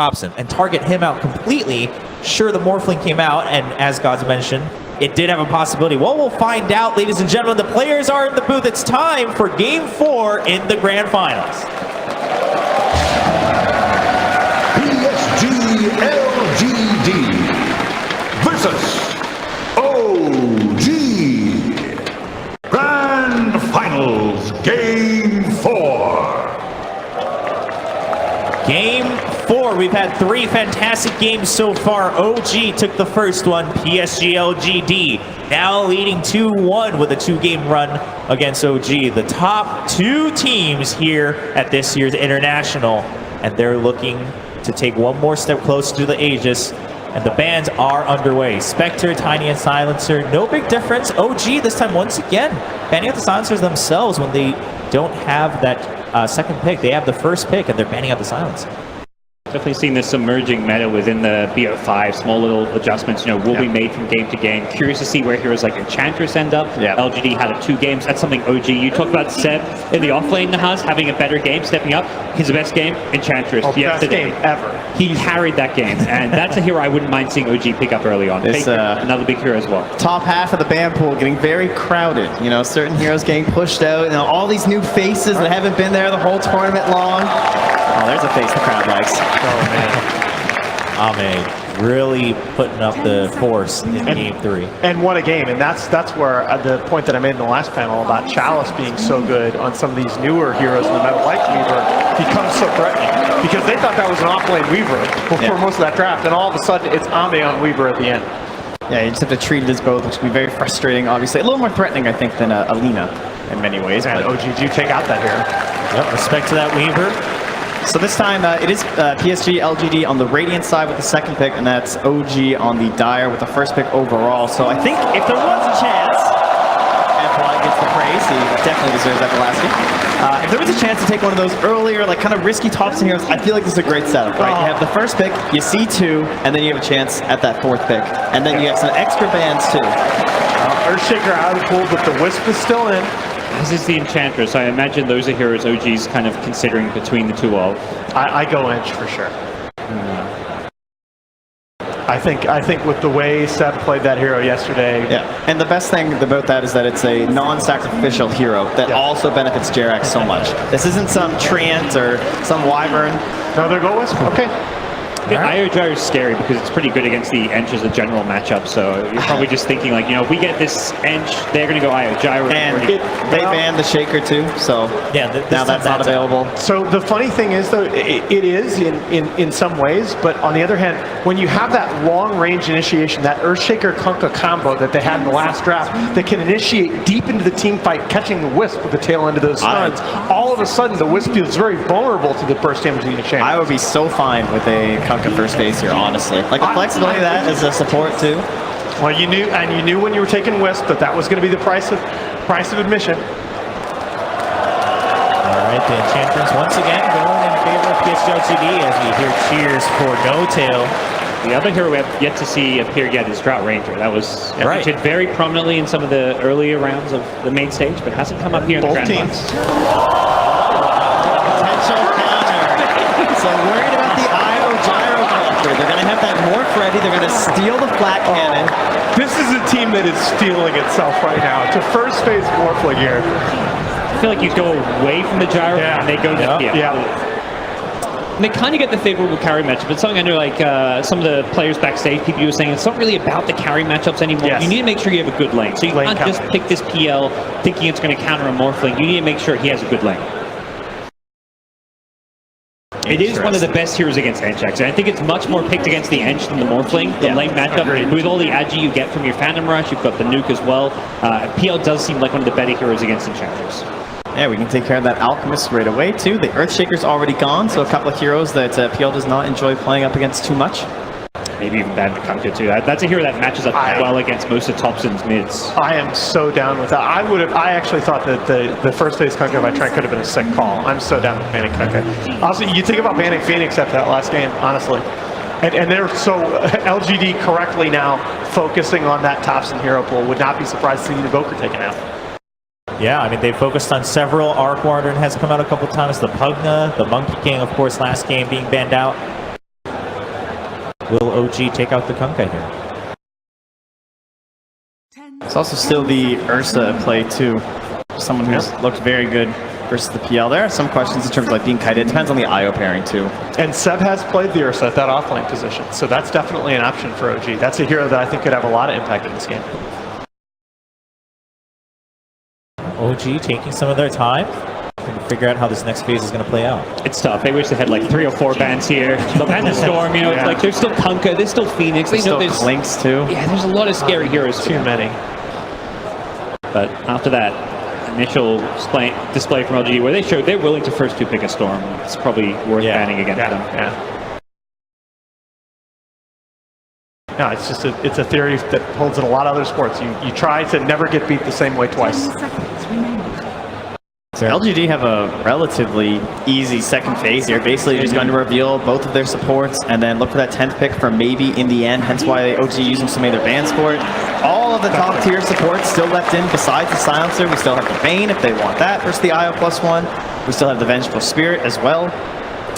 Hobson and target him out completely. Sure, the Morphling came out, and as God's mentioned, it did have a possibility. Well, we'll find out, ladies and gentlemen. The players are in the booth. It's time for Game 4 in the Grand Finals. PSG LGD versus OG. Grand Finals Game 4. Game 4. We've had 3 fantastic games so far. OG took the first one. PSG LGD now leading 2-1 with a 2-game run against OG. The top 2 teams here at this year's International, and they're looking to take one more step closer to the Aegis. And the bans are underway. Spectre, Tiny, and Silencer. No big difference. OG this time once again banning out the Silencers themselves when they don't have that second pick. They have the first pick and they're banning out the Silencer. Definitely seeing this submerging meta within the BO5. Small little adjustments, will be made from game to game. Curious to see where heroes like Enchantress end up. LGD had it 2 games. That's something OG. You talked about Seb in the offlane Nahaz having a better game, stepping up. His best game, Enchantress. Best game ever. He carried that game, and that's a hero I wouldn't mind seeing OG pick up early on. Another big hero as well. Top half of the ban pool getting very crowded. Certain heroes getting pushed out. All these new faces that haven't been there the whole tournament long. Oh, there's a face the crowd likes. Oh, man. Ame really putting up the force in Game 3. And what a game. And that's where the point that I made in the last panel about Chalice being so good on some of these newer heroes in the meta like Weaver becomes so threatening. Because they thought that was an offlane Weaver before most of that draft. And all of a sudden, it's Ame on Weaver at the end. Yeah, you just have to treat it as both, which can be very frustrating, obviously. A little more threatening, I think, than Alina in many ways. And OG do take out that hero. Yep, respect to that Weaver. So this time it is PSG LGD on the Radiant side with the second pick, and that's OG on the Dire with the first pick overall. So I think if there was a chance, and Fly gets the praise, he definitely deserves that the last game. If there was a chance to take one of those earlier, like kind of risky Thompson heroes, I feel like this is a great setup, right? You have the first pick, you see 2, and then you have a chance at that 4th pick. And then you get some extra bans too. Earthshaker out of the pool, but the Wisp is still in. This is the Enchantress. I imagine those are heroes OG's kind of considering between the 2 of. I go Ench for sure. I think with the way Seb played that hero yesterday. Yeah, and the best thing about that is that it's a non-sacrificial hero that also benefits Jerax so much. This isn't some Treant or some Wyvern. No, they're go Wisp. Okay. Io Gyro is scary because it's pretty good against the Ench as a general matchup, so you're probably just thinking like, if we get this Ench, they're going to go Io Gyro. And they banned the Shaker too, so yeah, now that's not available. So the funny thing is, though, it is in some ways, but on the other hand, when you have that long-range initiation, that Earthshaker Kunkka combo that they had in the last draft, that can initiate deep into the team fight, catching the Wisp with the tail end of those stuns, all of a sudden the Wisp feels very vulnerable to the burst damage unit chain. I would be so fine with a Kunkka first phase here, honestly. Like the flexibility of that as a support too. Well, you knew when you were taking Wisp that was going to be the price of admission. All right, the Enchantress once again going in favor of PSG LGD as we hear cheers for No Tail. The other hero we have yet to see appear yet is Drought Ranger. That was featured very prominently in some of the earlier rounds of the main stage, but hasn't come up here in the Grand Finals. Potential counter. So worried about the Io Gyro counter. They're going to have that Morph ready. They're going to steal the flat cannon. This is a team that is stealing itself right now. It's a first phase Morphling here. I feel like you go away from the Gyro and they go to And they kind of get the favorable carry matchup. It's something I know, like some of the players backstage, people were saying, it's not really about the carry matchups anymore. Yes. You need to make sure you have a good lane. So you can't just pick this PL thinking it's going to counter a Morphling. You need to make sure he has a good lane. It is one of the best heroes against Ench, and I think it's much more picked against the Ench than the Morphling. The lane matchup, with all the agi you get from your Phantom Rush, you've got the nuke as well. PL does seem like one of the better heroes against Enchantress. Yeah, we can take care of that Alchemist right away too. The Earthshaker's already gone, so a couple of heroes that PL does not enjoy playing up against too much. Maybe even bad Kunkka too. That's a hero that matches up well against most of Thompson's mids. I am so down with that. I actually thought that the first phase Kunkka by Trent could have been a sick call. I'm so down with banning Kunkka. Also, you think about banning Phoenix after that last game, honestly. And they're so LGD correctly now focusing on that Thompson hero pool. Would not be surprised to see the Evoker taken out. Yeah, I mean, they focused on several. Arc Warden has come out a couple times. The Pugna, the Monkey King, of course, last game being banned out. Will OG take out the Kunkka here? It's also still the Ursa play too. Someone who's looked very good versus the PL. There are some questions in terms of like being kited. It depends on the IO pairing too. And Seb has played the Ursa at that offlane position, so that's definitely an option for OG. That's a hero that I think could have a lot of impact in this game. OG taking some of their time to figure out how this next phase is going to play out. It's tough. They wish they had like 3 or 4 bans here. The Panda Storm, you know, it's like there's still Kunkka, there's still Phoenix. There's still there's Clinks too. Yeah, there's a lot of scary heroes. Too many. But after that initial display from LGD where they showed they're willing to first 2 pick a Storm, it's probably worth banning against them. Yeah. No, it's just it's a theory that holds in a lot of other sports. You try to never get beat the same way twice. So LGD have a relatively easy second phase here. Basically, just going to reveal both of their supports and then look for that 10th pick for maybe in the end. Hence why OG using so many of their bans for it. All of the top tier supports still left in besides the Silencer. We still have the Bane if they want that versus the IO +1. We still have the Vengeful Spirit as well.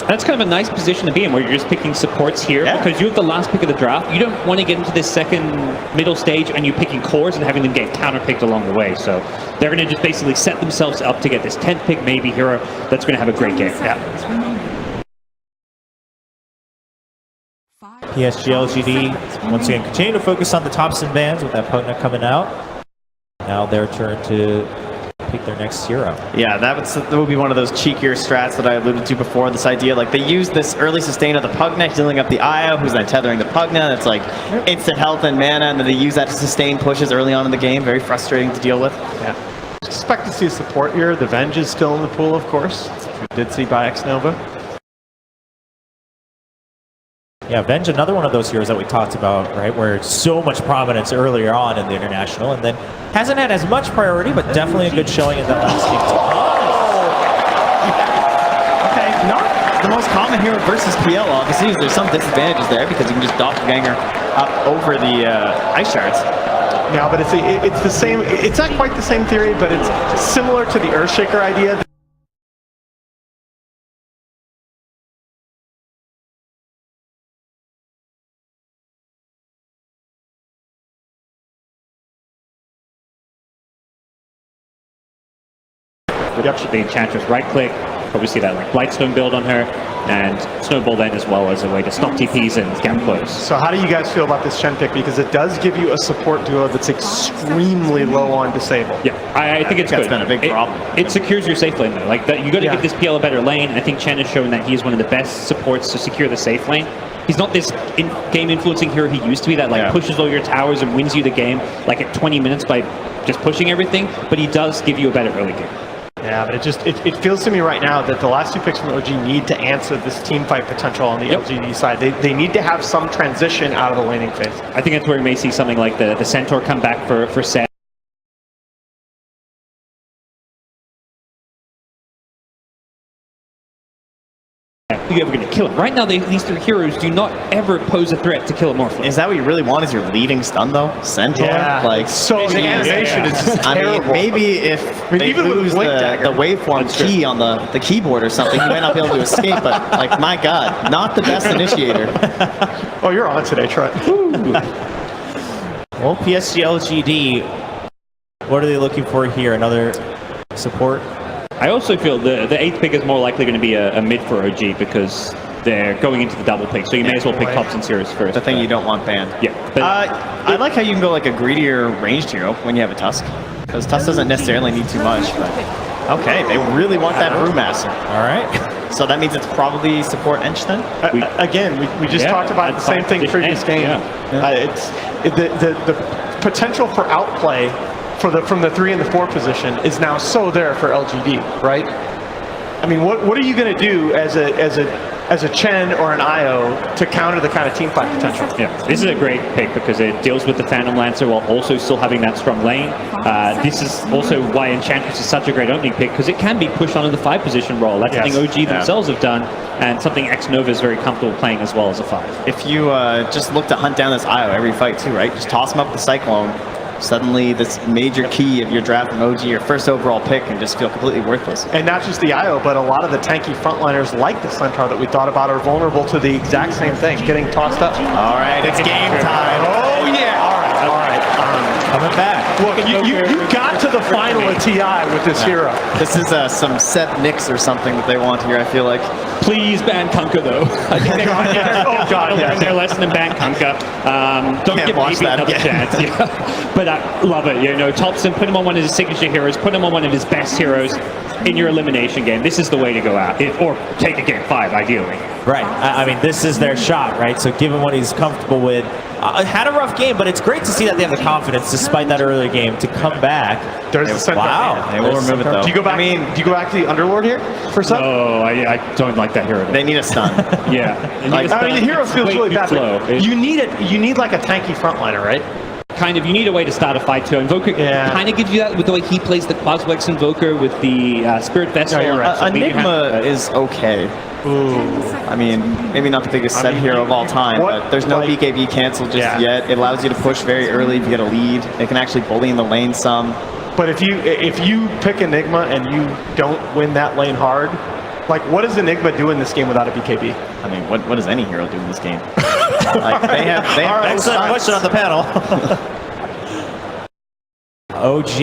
That's kind of a nice position to be in where you're just picking supports here because you have the last pick of the draft. You don't want to get into this second middle stage and you're picking cores and having them get counter-picked along the way. So they're going to just basically set themselves up to get this 10th pick, maybe hero that's going to have a great game. PSG LGD once again continue to focus on the tops and bans with that Pugna coming out. Now their turn to pick their next hero. Yeah, that would be one of those cheekier strats that I alluded to before. This idea, like they use this early sustain of the Pugna, healing up the IO, who's then tethering the Pugna. It's like instant health and mana, and then they use that to sustain pushes early on in the game. Very frustrating to deal with. Yeah. Expect to see support here. The Venge is still in the pool, of course. We did see by X-Nova. Yeah, Venge, another one of those heroes that we talked about, right, where so much prominence earlier on in the International, and then hasn't had as much priority, but definitely a good showing in that last game. Okay, not the most common hero versus PL, obviously. There's some disadvantages there because you can just doppelganger up over the ice shards. No, but it's the same. It's not quite the same theory, but it's similar to the Earthshaker idea. The Enchantress right click, probably see that like Blightstone build on her, and Snowball then as well as a way to stop TPs and gap close. So how do you guys feel about this Chen pick? Because it does give you a support duo that's extremely low on disable. Yeah, I think it's that's good. Been a big problem. It secures your safe lane though. Like that, you got to give this PL a better lane. I think Chen has shown that he's one of the best supports to secure the safe lane. He's not this game influencing hero he used to be that like pushes all your towers and wins you the game like at 20 minutes by just pushing everything, but he does give you a better early game. Yeah, but it feels to me right now that the last 2 picks from OG need to answer this team fight potential on the LGD side. They need to have some transition out of the laning phase. I think that's where we may see something like the Centaur come back for Sam. You ever going to kill him? Right now, these 3 heroes do not ever pose a threat to kill a Morphle. Is that what you really want? Is your leading stun though? Centaur? Yeah. Like so the animation is just terrible. I mean, maybe if they lose the waveform key on the keyboard or something, you might not be able to escape. But like, my God, not the best initiator. Oh, you're on today, Trent. Well, PSG LGD, what are they looking for here? Another support? I also feel the 8th pick is more likely going to be a mid for OG because they're going into the double pick, so you may as well pick Tops and Series first. The thing you don't want banned. Yeah. But I like how you can go like a greedier ranged hero when you have a Tusk, because Tusk doesn't necessarily need too much. But okay, they really want that Brewmaster. All right. So that means it's probably support Ench then? Again, we just talked about the same thing previous game. It's the potential for outplay from the 3 and the 4 position is now so there for LGD, right? I mean, what are you going to do as a Chen or an IO to counter the kind of team fight potential? Yeah, this is a great pick because it deals with the Phantom Lancer while also still having that strong lane. This is also why Enchantress is such a great opening pick because it can be pushed onto the 5 position role. That's something OG themselves have done, and something X-Nova is very comfortable playing as well as a 5. If you just look to hunt down this IO every fight too, right? Just toss him up the Cyclone, suddenly this major key of your draft from OG, your first overall pick, can just feel completely worthless. And not just the IO, but a lot of the tanky frontliners like the Centaur that we thought about are vulnerable to the exact same thing, getting tossed up. All right, it's game time. Oh, yeah. All right. Coming back. Look, you got to the final of TI with this hero. This is some set Knicks or something that they want here, I feel like. Please ban Kunkka, though. I think Oh, God, learn their lesson and ban Kunkka. Don't Can't give watch Baby that another again. chance. Yeah. But I love it. You know, Thompson, put him on one of his signature heroes, put him on one of his best heroes in your elimination game. This is the way to go out. Or take a game 5, ideally. Right. I mean, this is their shot, right? So give him what he's comfortable with. Had a rough game, but it's great to see that they have the confidence, despite that early game, to come back. There's the Centaur. Wow. They will remove it, though. Do you go back? Do you go back to the Underlord here for some? Oh, I don't like that hero. They need a stun. Yeah. I mean, the hero feels way really too bad. slow. But you need like a tanky frontliner, right? Kind of, you need a way to start a fight too. Invoker kind of gives you that with the way he plays the Quaswex Invoker with the Spirit Vessel. you're right. Enigma is okay. Ooh. I mean, maybe not the biggest set hero of all time, but there's no BKB cancel just yet. It allows you to push very early if you get a lead. It can actually bully in the lane some. But if you pick Enigma and you don't win that lane hard, like what does Enigma do in this game without a BKB? I mean, what does any hero do in this game? Like, they have Excellent question on the panel. OG.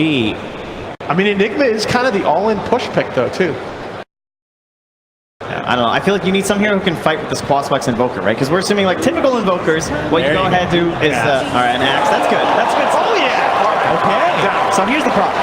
I mean, Enigma is kind of the all-in push pick, though, too. I don't know. I feel like you need some hero who can fight with this Quaswex Invoker, right? Because we're assuming, like, typical Invokers, what you go ahead and do is, all right, an Axe. That's good. That's good. Oh, yeah. Okay. So here's the problem.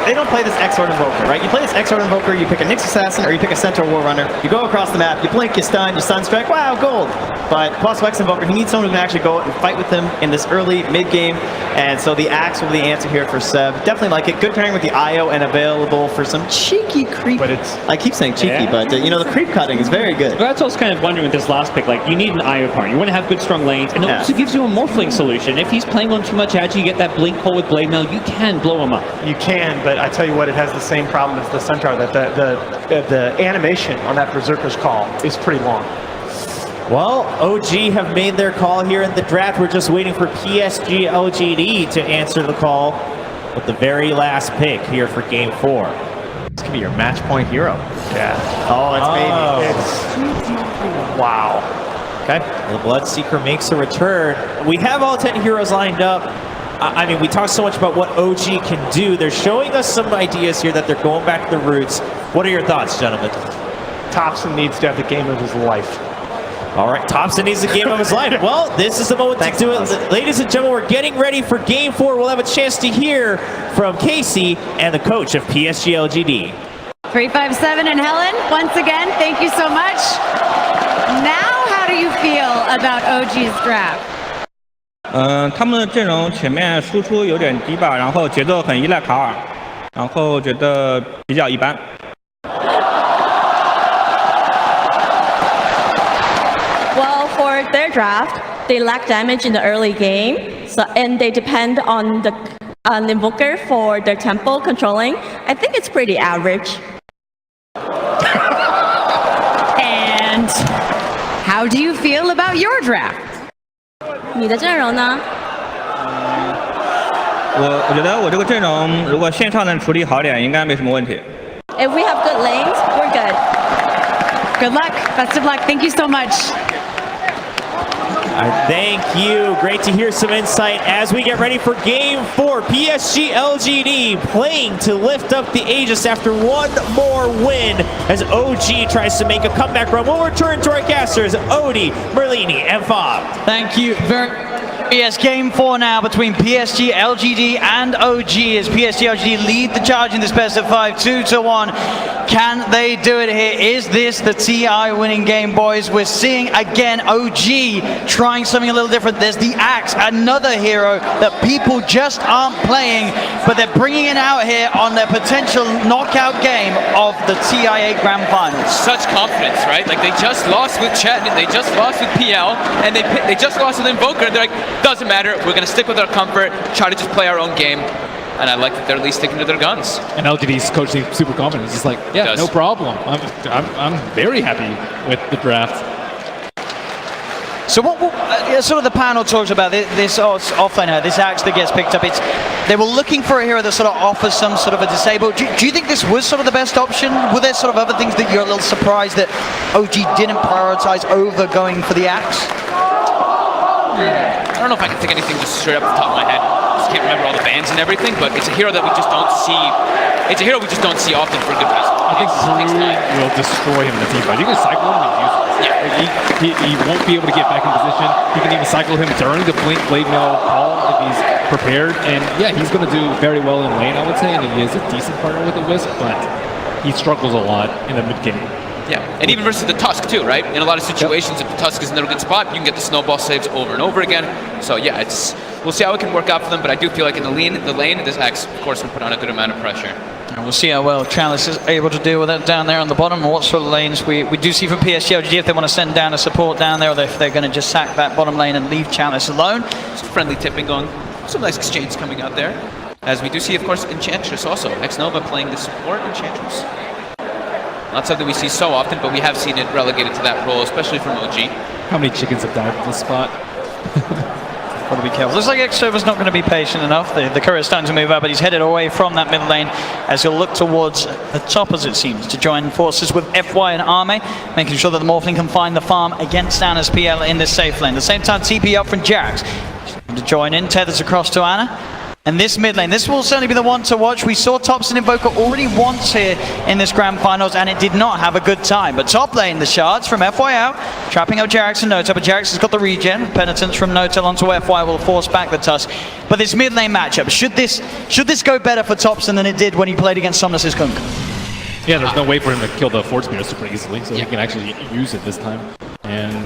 They don't play this X-Sword Invoker, right? You play this X-Sword Invoker, you pick a Nyx Assassin, or you pick a Centaur War Runner. You go across the map, you blink, you stun strike, wow, gold. But Quaswex Invoker, he needs someone who can actually go out and fight with him in this early mid-game. And so the Axe will be the answer here for Seb. Definitely like it. Good pairing with the IO and available for some cheeky creep. But it's... I keep saying cheeky, but you know, the creep cutting is very good. Well, that's what I was kind of wondering with this last pick. Like, you need an IO partner. You want to have good, strong lanes, and it also gives you a Morphling solution. If he's playing on too much agi, you get that blink hole with Blade Mail, you can blow him up. You can, but I tell you what, it has the same problem as the Centaur, that the animation on that Berserker's call is pretty long. Well, OG have made their call here in the draft. We're just waiting for PSG LGD to answer the call with the very last pick here for Game 4. This could be your match point hero. Yeah. Oh, it's baby. It's... Wow. Okay. The Bloodseeker makes a return. We have all 10 heroes lined up. I mean, we talk so much about what OG can do. They're showing us some ideas here that they're going back to the roots. What are your thoughts, gentlemen? Thompson needs to have the game of his life. All right, Thompson needs the game of his life. Well, this is the moment to do it. Ladies and gentlemen, we're getting ready for Game 4. We'll have a chance to hear from Casey and the coach of PSG LGD. 357 and Helen, once again, thank you so much. Now, how do you feel about OG's draft? 他们的阵容前面输出有点低吧，然后节奏很依赖卡尔，然后觉得比较一般。Well, for their draft, they lack damage in the early game, and they depend on the Invoker for their tempo controlling. I think it's pretty average. And how do you feel about your draft? 你的阵容呢？我觉得我这个阵容如果线上能处理好点，应该没什么问题。 If we have good lanes, we're good. Good luck. Best of luck. Thank you so much. Thank you. Great to hear some insight as we get ready for Game 4. PSG LGD playing to lift up the Aegis after one more win as OG tries to make a comeback run. We'll return to our casters, Odie, Merlini, and Fob. Thank you very much. Yes, Game 4 now between PSG LGD and OG as PSG LGD lead the charge in this best of 5, 2-1. Can they do it here? Is this the TI winning game, boys? We're seeing again OG trying something a little different. There's the Axe, another hero that people just aren't playing, but they're bringing it out here on their potential knockout game of the TI8 Grand Finals. Such confidence, right? Like they just lost with Chet, they just lost with PL, and they just lost with Invoker. They're like, doesn't matter, we're going to stick with our comfort, try to just play our own game. And I like that they're at least sticking to their guns. And LGD's coach seems super confident. He's like, yeah, no problem. I'm very happy with the draft. So what sort of the panel talks about this offlaner, this axe that gets picked up. They were looking for a hero that sort of offers some sort of a disable. Do you think this was sort of the best option? Were there sort of other things that you're a little surprised that OG didn't prioritize over going for the axe? I don't know if I can think anything just straight up off the top of my head. I just can't remember all the bands and everything, but it's a hero that we just don't see. It's a hero we just don't see often for a good reason. I think Brew will destroy him in the team fight. You can cycle him, he's useless. Yeah. He won't be able to get back in position. You can even cycle him during the blade mail call if he's prepared. And yeah, he's going to do very well in lane, I would say, and he is a decent partner with the Wisp, but he struggles a lot in the mid game. Yeah, and even versus the Tusk too, right? In a lot of situations, if the Tusk is in a good spot, you can get the snowball saves over and over again. So yeah, we'll see how it can work out for them, but I do feel like in the lane, this Axe, of course, will put on a good amount of pressure. And we'll see how well Chalice is able to deal with that down there on the bottom, and what sort of lanes we do see from PSG LGD if they want to send down a support down there, or if they're going to just sack that bottom lane and leave Chalice alone. Some friendly tipping going, some nice exchange coming out there. As we do see, of course, Enchantress also. X-Nova playing the support Enchantress. Not something we see so often, but we have seen it relegated to that role, especially from OG. How many chickens have died in this spot? Got to be careful. Looks like X-Nova's not going to be patient enough. The courier's starting to move up, but he's headed away from that middle lane as he'll look towards the top, as it seems, to join forces with FY and Arme, making sure that the Morphling can find the farm against Anna's PL in this safe lane. At the same time, TP up from Jax to join in, tethers across to Anna. And this mid lane, this will certainly be the one to watch. We saw Topson Invoker already once here in this grand finals, and it did not have a good time. But top lane, the shards from FY out, trapping up Jax and Notel, but Jax has got the regen. Penitence from Notel onto FY will force back the Tusk. But this mid lane matchup, should this go better for Topson than it did when he played against Somnus' Kunk? Yeah, there's no way for him to kill the Ford Spear super easily, so he can actually use it this time. And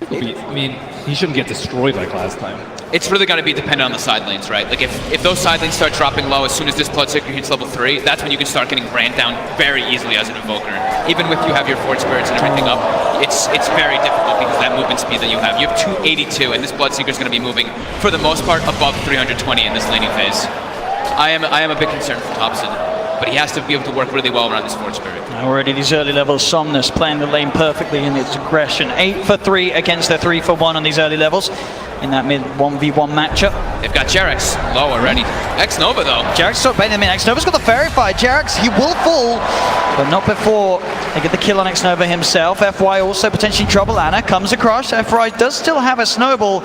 I mean, he shouldn't get destroyed like last time. It's really going to be dependent on the side lanes, right? Like if those side lanes start dropping low as soon as this Bloodseeker hits level 3, that's when you can start getting ran down very easily as an Invoker. Even with you have your Fort Spirits and everything up, it's very difficult because that movement speed that you have. You have 282, and this Bloodseeker is going to be moving, for the most part, above 320 in this laning phase. I am a bit concerned for Topson, but he has to be able to work really well around this Fort Spirit. Already these early levels, Somnus playing the lane perfectly in its aggression. 8 for 3 against the 3 for 1 on these early levels in that mid 1v1 matchup. They've got Jerax low already. X-Nova though. Jerax is not baiting them in. X-Nova's got the Fairy Fire. Jerax, he will fall, but not before they get the kill on X-Nova himself. FY also potentially trouble. Anna comes across. FY does still have a snowball.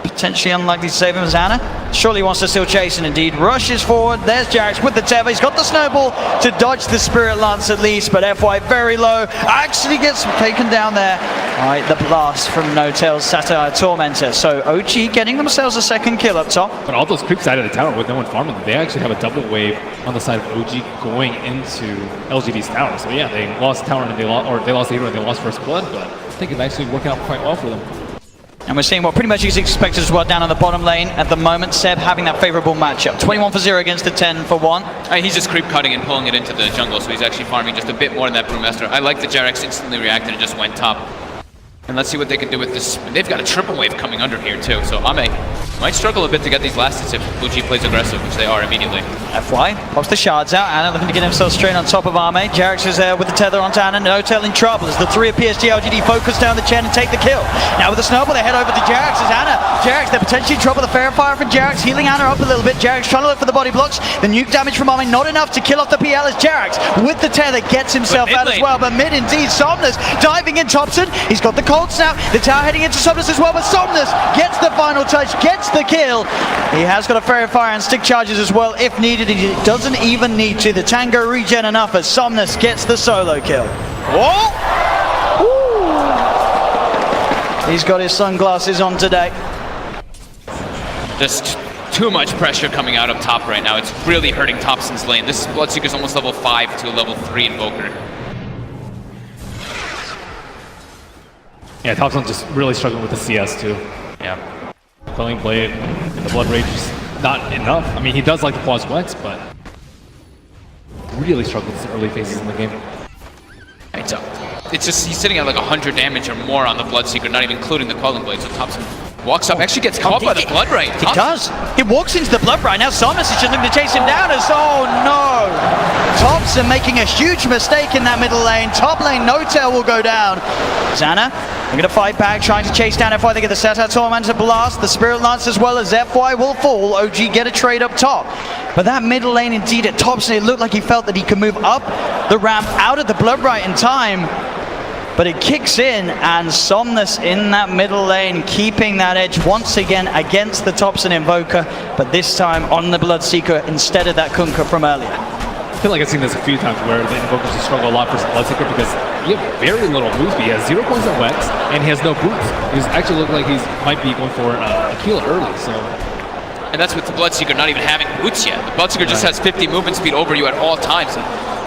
Potentially unlikely to save him as Anna. Surely wants to still chase, and indeed rushes forward. There's Jerax with the tether. He's got the snowball to dodge the Spirit Lance at least, but FY very low. Actually gets taken down there. All right, the blast from Notel's Satire Tormentor. So OG getting themselves a second kill up top. But all those creeps out of the tower with no one farming them, they actually have a double wave on the side of OG going into LGD's tower. So yeah, they lost tower and they lost the hero and they lost first blood, but I think it's actually working out quite well for them. And we're seeing what pretty much is expected as well down on the bottom lane at the moment. Seb having that favorable matchup. 21 for 0 against the 10 for 1. He's just creep cutting and pulling it into the jungle, so he's actually farming just a bit more than that Brewmaster. I like that Jerax instantly reacted and just went top. And let's see what they can do with this. They've got a triple wave coming under here too, so Ame might struggle a bit to get these last hits if OG plays aggressive, which they are immediately. FY pops the shards out. Anna looking to get himself straight on top of Ame. Jerax is there with the tether onto Anna. Notel in trouble as the 3 of PSG LGD focus down the Chen and take the kill. Now with the snowball, they head over to Jerax as Anna. Jerax, they're potentially in trouble. The Fair Fire from Jerax, healing Anna up a little bit. Jerax trying to look for the body blocks. The nuke damage from Ame, not enough to kill off the PL as Jerax with the tether gets himself out as well. But mid indeed, Somnus diving in Topson. He's got the cold snap. The tower heading into Somnus as well, but Somnus gets the final touch, gets the kill. He has got a Fairy Fire and stick charges as well if needed. He doesn't even need to. The Tango regen enough as Somnus gets the solo kill. Whoa! Ooh. He's got his sunglasses on today. Just too much pressure coming out up top right now. It's really hurting Topson's lane. This Bloodseeker's almost level 5 to a level 3 Invoker. Yeah, Topson's just really struggling with the CS too. Yeah. Quelling Blade, the Blood Rage is not enough. I mean, he does like the Pause Wex, but really struggles in the early phases in the game. It's just, he's sitting at like 100 damage or more on the Bloodseeker, not even including the Quelling Blade, so Topson walks up, actually gets caught by the Blood Right. He does. He walks into the Blood Right. Now Somnus is just looking to chase him down as, oh no! Topson making a huge mistake in that middle lane. Top lane, Notel will go down. Xana We're going to fight back, trying to chase down FY. They get the Satar Torment to blast. The Spirit Lance as well as FY will fall. OG get a trade up top. But that middle lane indeed at Thompson, it looked like he felt that he could move up the ramp out of the Blood Right in time. But it kicks in, and Somnus in that middle lane, keeping that edge once again against the Thompson Invoker, but this time on the Bloodseeker instead of that Kunkka from earlier. I feel like I've seen this a few times where the Invokers just struggle a lot for Bloodseeker because he has very little move speed. He has 0 points of Wex, and he has no boots. He's actually looked like he might be going for a kill early, so... And that's with the Bloodseeker not even having boots yet. The Bloodseeker just has 50 movement speed over you at all times.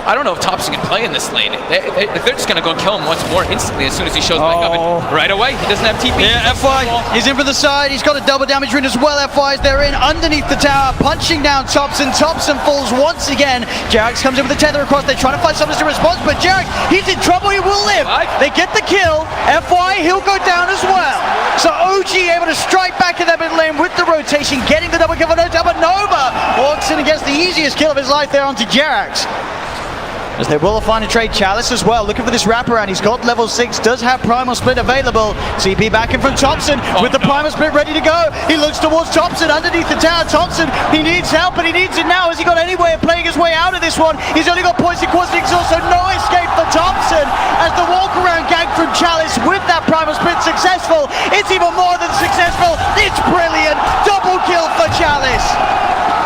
I don't know if Thompson can play in this lane. They're just going to go and kill him once more instantly as soon as he shows back up. And right away, he doesn't have TP. Yeah, FY, he's in for the side. He's got a double damage rune as well. FY's there in underneath the tower, punching down Thompson. Thompson falls once again. Jerax comes in with a tether across. They're trying to find something to respond, but Jerax, he's in trouble. He will live. They get the kill. FY, he'll go down as well. So OG able to strike back in that mid lane with the rotation, getting the double kill for Nova. But Nova walks in and gets the easiest kill of his life there onto Jerax. As they will find a trade. Chalice as well, looking for this wraparound. He's got level 6, does have Primal Split available. CP back in from Thompson with the Primal Split ready to go. He looks towards Thompson underneath the tower. Thompson, he needs help, but he needs it now. Has he got any way of playing his way out of this one? He's only got poison quantity exhaust, so no escape for Thompson. As the walk around gang from Chalice with that Primal Split successful. It's even more than successful. It's brilliant. Double kill for Chalice.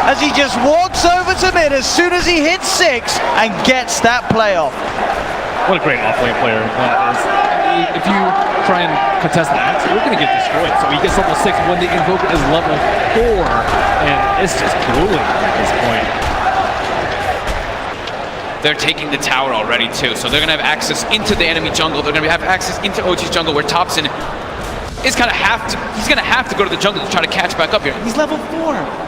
As he just walks over to mid as soon as he hits 6 and gets that playoff. What a great off-lane player that is. If you try and contest that, you're going to get destroyed. So he gets level 6 when the Invoker is level 4, and it's just grueling at this point. They're taking the tower already too, so they're going to have access into the enemy jungle. They're going to have access into OG's jungle, where Thompson is going to have to go to the jungle to try to catch back up here. He's level 4.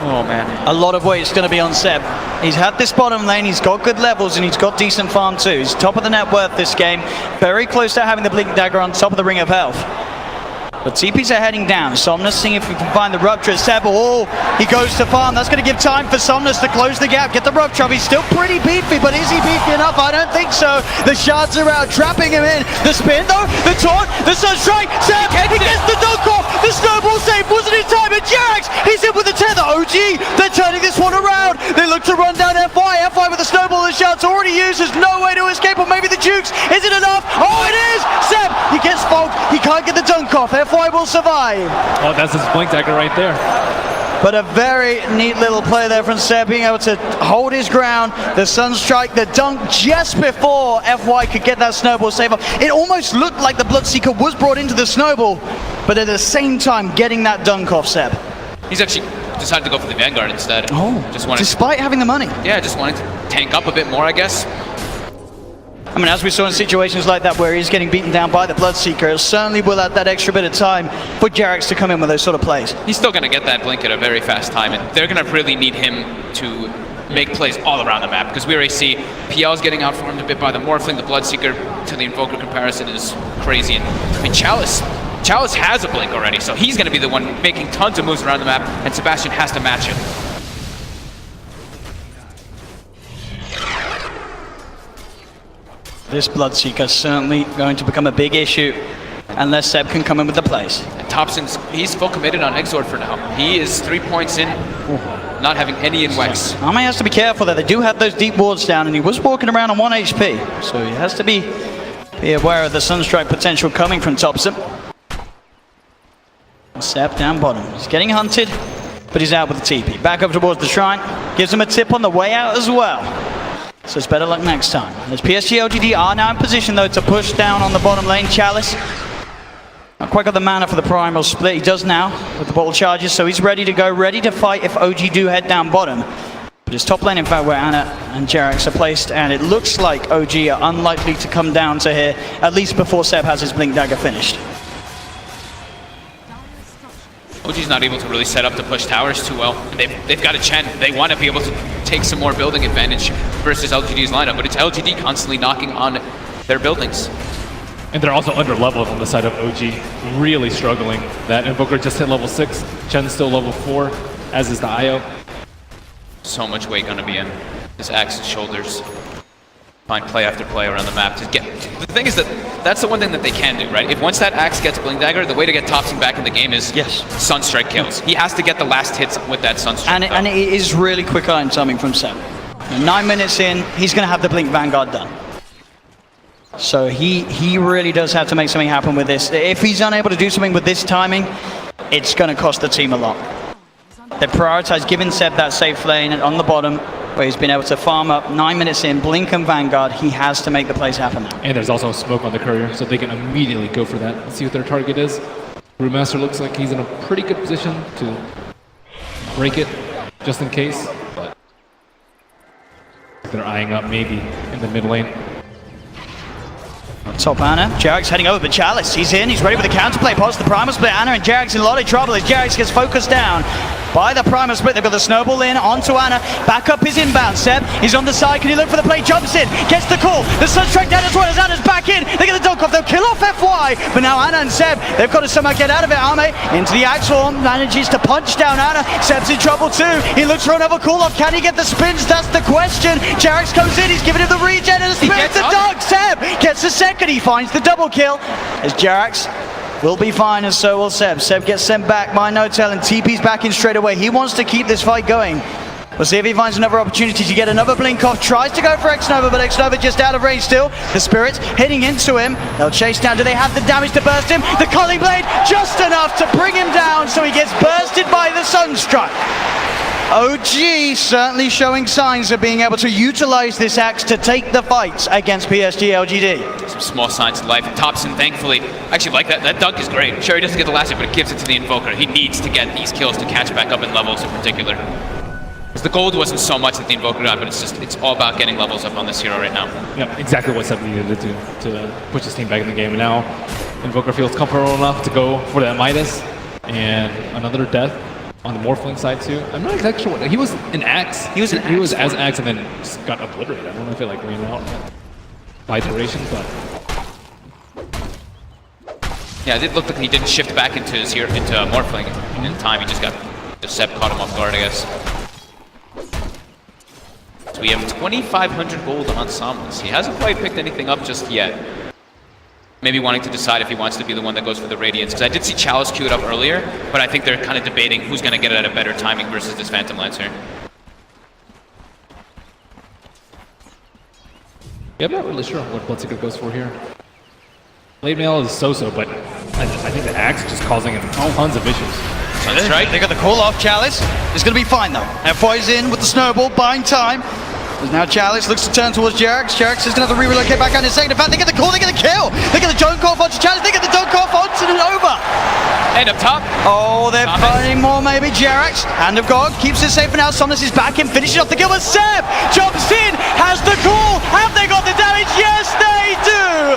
Oh man. A lot of weight is going to be on Seb. He's had this bottom lane, he's got good levels, and he's got decent farm too. He's top of the net worth this game. Very close to having the Blink Dagger on top of the Ring of Health. But TPs are heading down. Somnus seeing if we can find the Rupture. Seb, he goes to farm. That's going to give time for Somnus to close the gap, get the Rupture up. He's still pretty beefy, but is he beefy enough? I don't think so. The shards are out, trapping him in. The spin though, the taunt, the Sunstrike. Seb, he gets the dunk off. The snowball save wasn't in time, and Jerax, he's in with the tether. OG, they're turning this one around. They look to run down FY. FY with the snowball, the shards already used. There's no way to escape, or maybe the Jukes. Is it enough? Oh, it is! Seb, he gets fogged. He can't get the dunk off. FY will survive. Oh, that's his Blink Dagger right there. But a very neat little play there from Seb, being able to hold his ground. The Sunstrike, the dunk just before FY could get that snowball save up. It almost looked like the Bloodseeker was brought into the snowball, but at the same time getting that dunk off Seb. He's actually decided to go for the Vanguard instead. Oh, despite having the money. Yeah, just wanted to tank up a bit more, I guess. I mean, as we saw in situations like that where he's getting beaten down by the Bloodseeker, it certainly will add that extra bit of time for Jerax to come in with those sort of plays. He's still going to get that blink at a very fast time, and they're going to really need him to make plays all around the map, because we already see PL's getting outformed a bit by the Morphling. The Bloodseeker to the Invoker comparison is crazy, and I mean, Chalice has a blink already, so he's going to be the one making tons of moves around the map, and Sebastian has to match it. This Bloodseeker certainly going to become a big issue unless Seb can come in with the plays. And Thompson's, he's full committed on Exort for now. He is 3 points in, not having any in Wex. Ame has to be careful there. They do have those deep wards down, and he was walking around on 1 HP, so he has to be aware of the Sunstrike potential coming from Thompson. Seb down bottom. He's getting hunted, but he's out with the TP. Back up towards the shrine. Gives him a tip on the way out as well. So it's better luck next time. As PSG LGD are now in position though to push down on the bottom lane. Chalice not quite got the mana for the Primal Split. He does now with the bottle charges, so he's ready to go, ready to fight if OG do head down bottom. But his top lane, in fact, where Anna and Jerax are placed, and it looks like OG are unlikely to come down to here, at least before Seb has his Blink Dagger finished. OG's not able to really set up to push towers too well. They've got a Chen. They want to be able to take some more building advantage versus LGD's lineup, but it's LGD constantly knocking on their buildings. And they're also under-leveled on the side of OG, really struggling. That Invoker just hit level 6, Chen's still level 4, as is the IO. So much weight gonna be in his Axe's shoulders. find play after play around the map to get. The thing is that that's the one thing that they can do, right? If once that Axe gets Blink Dagger, the way to get Thompson back in the game is Sunstrike kills. He has to get the last hits with that Sunstrike. And it is really quick iron timing from Seb. 9 minutes in, he's going to have the Blink Vanguard done. So he really does have to make something happen with this. If he's unable to do something with this timing, it's going to cost the team a lot. They prioritize giving Seb that safe lane on the bottom, where he's been able to farm up 9 minutes in, Blink and Vanguard. He has to make the plays happen now. And there's also smoke on the courier, so they can immediately go for that. Let's see what their target is. Brewmaster looks like he's in a pretty good position to break it, just in case. But they're eyeing up maybe in the mid lane. Top Ana, Jarex heading over, but Chalice, he's in, he's ready with the counterplay, pulls the Primal Split. Ana and Jarex in a lot of trouble as Jarex gets focused down by the Primal Split. They've got the snowball in onto Ana, back up his inbound. Seb, he's on the side, can he look for the play? Jumps in, gets the call, the Sunstrike down as well as Ana's back in. They get the dunk off, they'll kill off FY, but now Ana and Seb, they've got to somehow get out of it. Ame into the Axe form, manages to punch down Ana. Seb's in trouble too, he looks for another call off, can he get the spins? That's the question. Jarex comes in, he's giving him the regen and the spins, the dunk. Seb gets the second, he finds the double kill as Jarex will be fine, and so will Seb. Seb gets sent back by No-Tail, and TP's back in straight away. He wants to keep this fight going. We'll see if he finds another opportunity to get another blink off. Tries to go for X-Nova, but X-Nova just out of range still. The Spirits hitting into him. They'll chase down. Do they have the damage to burst him? The Culling Blade just enough to bring him down, so he gets bursted by the Sunstrike. OG certainly showing signs of being able to utilize this Axe to take the fights against PSG LGD. Some small signs of life. Thompson, thankfully, I actually like that. That dunk is great. Sure, he doesn't get the last hit, but it gives it to the Invoker. He needs to get these kills to catch back up in levels in particular. Because the gold wasn't so much that the Invoker got, but it's all about getting levels up on this hero right now. Yep, exactly what Seb needed to do to push his team back in the game. And now Invoker feels comfortable enough to go for that Midas. And another death on the Morphling side too. I'm not exactly sure what he was an Axe. He was as Axe and then just got obliterated. I don't know if it like ran out by duration, but yeah, it did look like he didn't shift back into his into Morphling in time. He just got Seb caught him off guard, I guess. So we have 2,500 gold on Somnus. He hasn't quite picked anything up just yet. Maybe wanting to decide if he wants to be the one that goes for the Radiance. Because I did see Chalice queued up earlier, but I think they're kind of debating who's going to get it at a better timing versus this Phantom Lancer. Yeah, I'm not really sure what Bloodseeker goes for here. Blade Mail is so-so, but I think the Axe is just causing him tons of issues. That's right. They got the call off Chalice. It's going to be fine though. FY's in with the snowball, buying time. As now Chalice looks to turn towards Jarex. Jarex is going to have to re-relocate back out in a second. In fact, they get the call, they get the kill. They get the dunk off onto Chalice, they get the dunk off onto Nova. And up top. Oh, they're finding more maybe. Jarex, Hand of God, keeps it safe for now. Somnus is back in, finishing off the kill, but Seb jumps in, has the call. Have they got the damage? Yes, they do.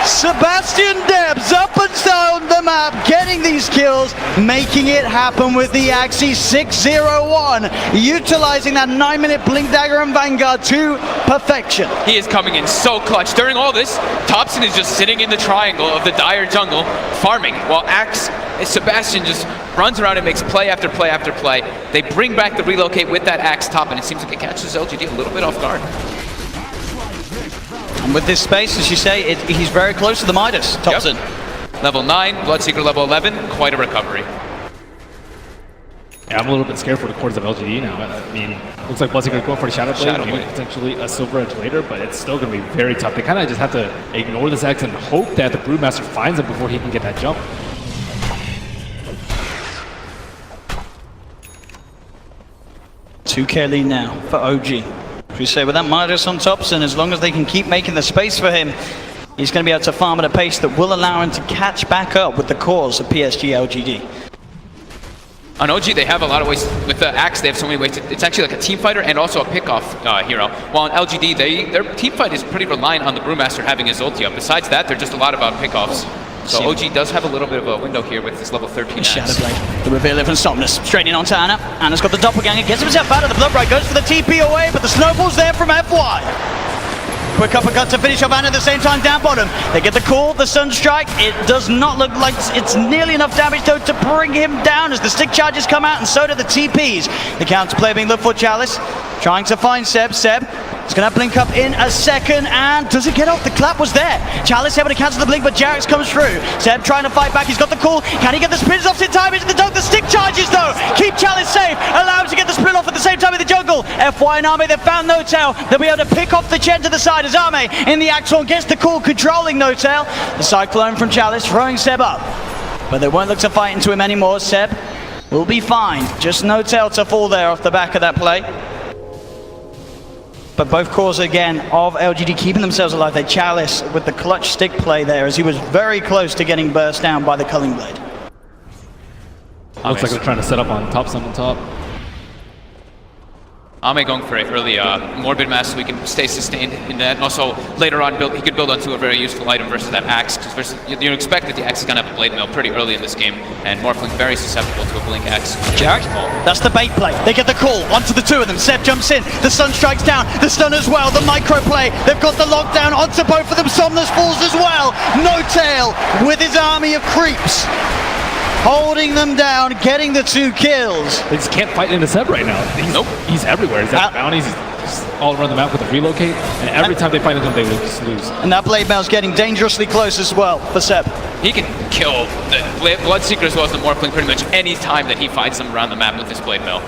Sebastian Debs up and down the map, getting these kills, making it happen with the Axie 601, utilizing that 9-minute Blink Dagger and Vanguard to perfection. He is coming in so clutch. During all this, Thompson is just sitting in the triangle of the Dire jungle, farming, while Sebastian just runs around and makes play after play after play. They bring back the relocate with that Axe top, and it seems like it catches LGD a little bit off guard. And with this space, as you say, he's very close to the Midas, Thompson. Yep. Level 9, Bloodseeker level 11, quite a recovery. Yeah, I'm a little bit scared for the cores of LGD now. I mean, looks like Bloodseeker going for the Shadow Blade, potentially a Silver Edge later, but it's still going to be very tough. They kind of just have to ignore this Axe and hope that the Brewmaster finds him before he can get that jump. $2K lead now for OG. We say with that Midas on Thompson, as long as they can keep making the space for him, he's going to be able to farm at a pace that will allow him to catch back up with the cores of PSG LGD. On OG, they have a lot of ways. With the Axe, they have so many ways. It's actually like a team fighter and also a pickoff hero. While on LGD, their team fight is pretty reliant on the Brewmaster having his ulti up. Besides that, they're just a lot about pickoffs. So OG does have a little bit of a window here with this level 13 Shadow Blade. The reveal of Insomnus. Straight in onto Ana. Ana's got the doppelganger, gets himself out of the blood right, goes for the TP away, but the snowball's there from FY. Quick uppercut to finish off Ana at the same time down bottom. They get the call, the Sunstrike. It does not look like it's nearly enough damage though to bring him down as the stick charges come out, and so do the TPs. The counterplay being looked for Chalice. trying to find Seb. Seb is going to blink up in a second, and does it get off? The clap was there. Chalice able to cancel the blink, but Jarex comes through. Seb trying to fight back. He's got the call. Can he get the spins off in time into the dunk? The stick charges though. Keep Chalice safe. Allow him to get the split off at the same time in the jungle. FY and Ame, they've found No-Tail. They'll be able to pick off the Chen to the side as Ame in the Axon gets the call, controlling No-Tail. The Cyclone from Chalice throwing Seb up. But they won't look to fight into him anymore. Seb will be fine. Just No-Tail to fall there off the back of that play. But both cores again of LGD keeping themselves alive. They Chalice with the clutch stick play there as he was very close to getting burst down by the Culling Blade. Looks like they're trying to set up on top, some on top. Ame going for it early, Morbid Mass so we can stay sustained in that. And also, later on, he could build onto a very useful item versus that Axe. Because you expect that the Axe is going to have a Blade Mill pretty early in this game. And Morphling very susceptible to a Blink Axe. Jarex, that's the bait play. They get the call onto the two of them. Seb jumps in. The stun strikes down. The stun as well. The micro play. They've got the lockdown onto both of them. Somnus falls as well. No-Tail with his army of creeps, holding them down, getting the 2 kills. They just can't fight into Seb right now. He's everywhere. He's at bounties. He's all around the map with a relocate. And every time they fight into him, they just lose. And that Blade Mail's getting dangerously close as well for Seb. He can kill the Bloodseeker as well as the Morphling pretty much any time that he fights them around the map with his Blade Mill.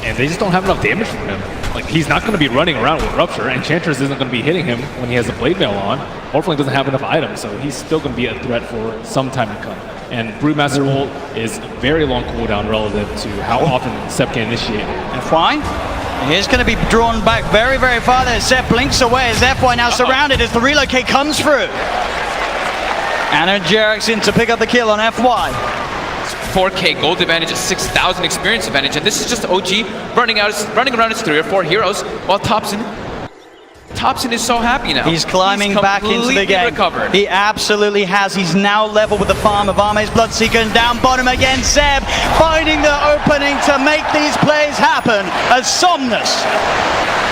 And they just don't have enough damage from him. Like, he's not going to be running around with Rupture, and Enchantress isn't going to be hitting him when he has the Blade Mail on. Morphling doesn't have enough items, so he's still going to be a threat for some time to come. And Broodmaster ult is very long cooldown relative to how often Seb can initiate. And fine. He's going to be drawn back very, very far there. Seb blinks away as FY now surrounded as the relocate comes through. And Jarex in to pick up the kill on FY. 4K gold advantage, a 6,000 experience advantage, and this is just OG running around his 3 or 4 heroes, while Thompson is so happy now. He's climbing back into the game. Recovered. He absolutely has. He's now level with the farm of Ame's Bloodseeker, and down bottom again, Seb finding the opening to make these plays happen as Somnus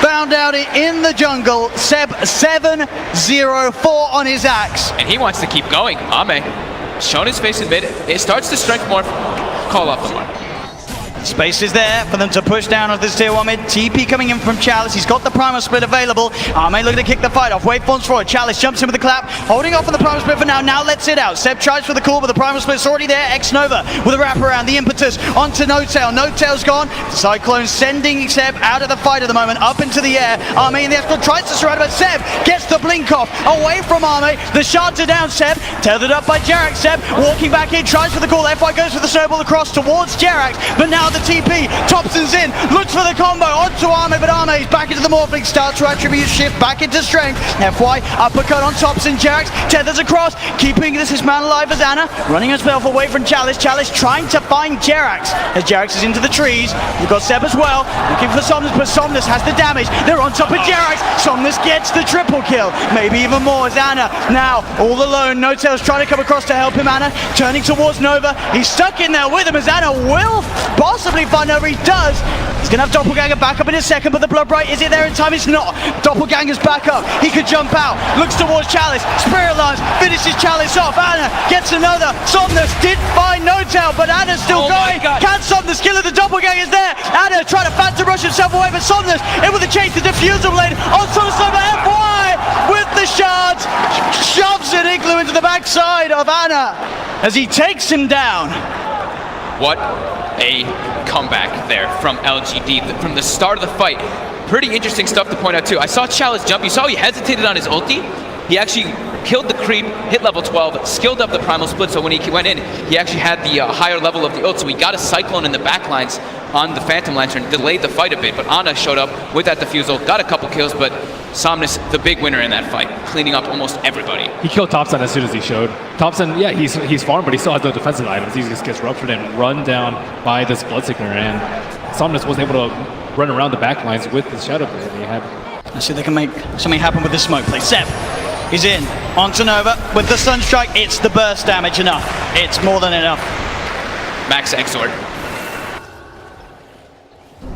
found out in the jungle. Seb 7-0-4 on his Axe. And he wants to keep going. Ame shown his face in mid. It starts to strength more. Call off the one. Space is there for them to push down on this tier 1 mid. TP coming in from Chalice. He's got the Primal Split available. Ame looking to kick the fight off. Waveforms forward. Chalice jumps in with the clap. Holding off on the Primal Split for now. Now lets it out. Seb tries for the call, but the Primal Split's already there. X-Nova with a wraparound. The impetus onto No-Tail. No-Tail's gone. The Cyclone sending Seb out of the fight at the moment. Up into the air. Ame in the X-Nova tries to surround him, but Seb gets the blink off. Away from Ame. The shards are down. Seb tethered up by Jarex. Seb walking back in. Tries for the call. FY goes for the snowball across towards Jarex. But now the TP. Thompson's in, looks for the combo onto Ame, but Ame is back into the Morphling, starts to attribute shift back into strength. FY uppercut on Thompson. Jarex tethers across, keeping this man alive as Anna running herself away from Chalice. Chalice trying to find Jarex as Jarex is into the trees. We've got Seb as well, looking for Somnus, but Somnus has the damage. They're on top of Jarex. Somnus gets the triple kill, maybe even more as Anna now all alone. No-Tail's trying to come across to help him. Anna turning towards Nova. He's stuck in there with him as Anna will possibly find Nova. He does. He's going to have Doppelganger back up in a second, but the Blood Bright, is it there in time? It's not. Doppelganger's back up. He could jump out. Looks towards Chalice. Spirit Lance finishes Chalice off. Anna gets another. Somnus did find No-Tail, but Anna's still going. Can Somnus kill it? The Doppelganger's there. Anna trying to phantom rush himself away, but Somnus in with the chase. The Diffusal Blade on Somnus over FY with the shards. Shoves an Igloo into the backside of Anna as he takes him down. What a comeback there from LGD from the start of the fight. Pretty interesting stuff to point out too. I saw Chalice jump. You saw he hesitated on his ulti. He actually killed the creep, hit level 12, skilled up the Primal Split, so when he went in, he actually had the higher level of the ult, so he got a Cyclone in the backlines on the Phantom Lantern, delayed the fight a bit, but Ana showed up with that Diffusal, got a couple kills, but Somnus, the big winner in that fight, cleaning up almost everybody. He killed Thompson as soon as he showed. Thompson, yeah, he's farmed, but he still has no defensive items. He just gets ruptured and run down by this Bloodseeker, and Somnus wasn't able to run around the backlines with the Shadow Blade that he had. Let's see if they can make something happen with this smoke play. Seb is in onto Nova with the Sunstrike. It's the burst damage enough. It's more than enough. Max Exort.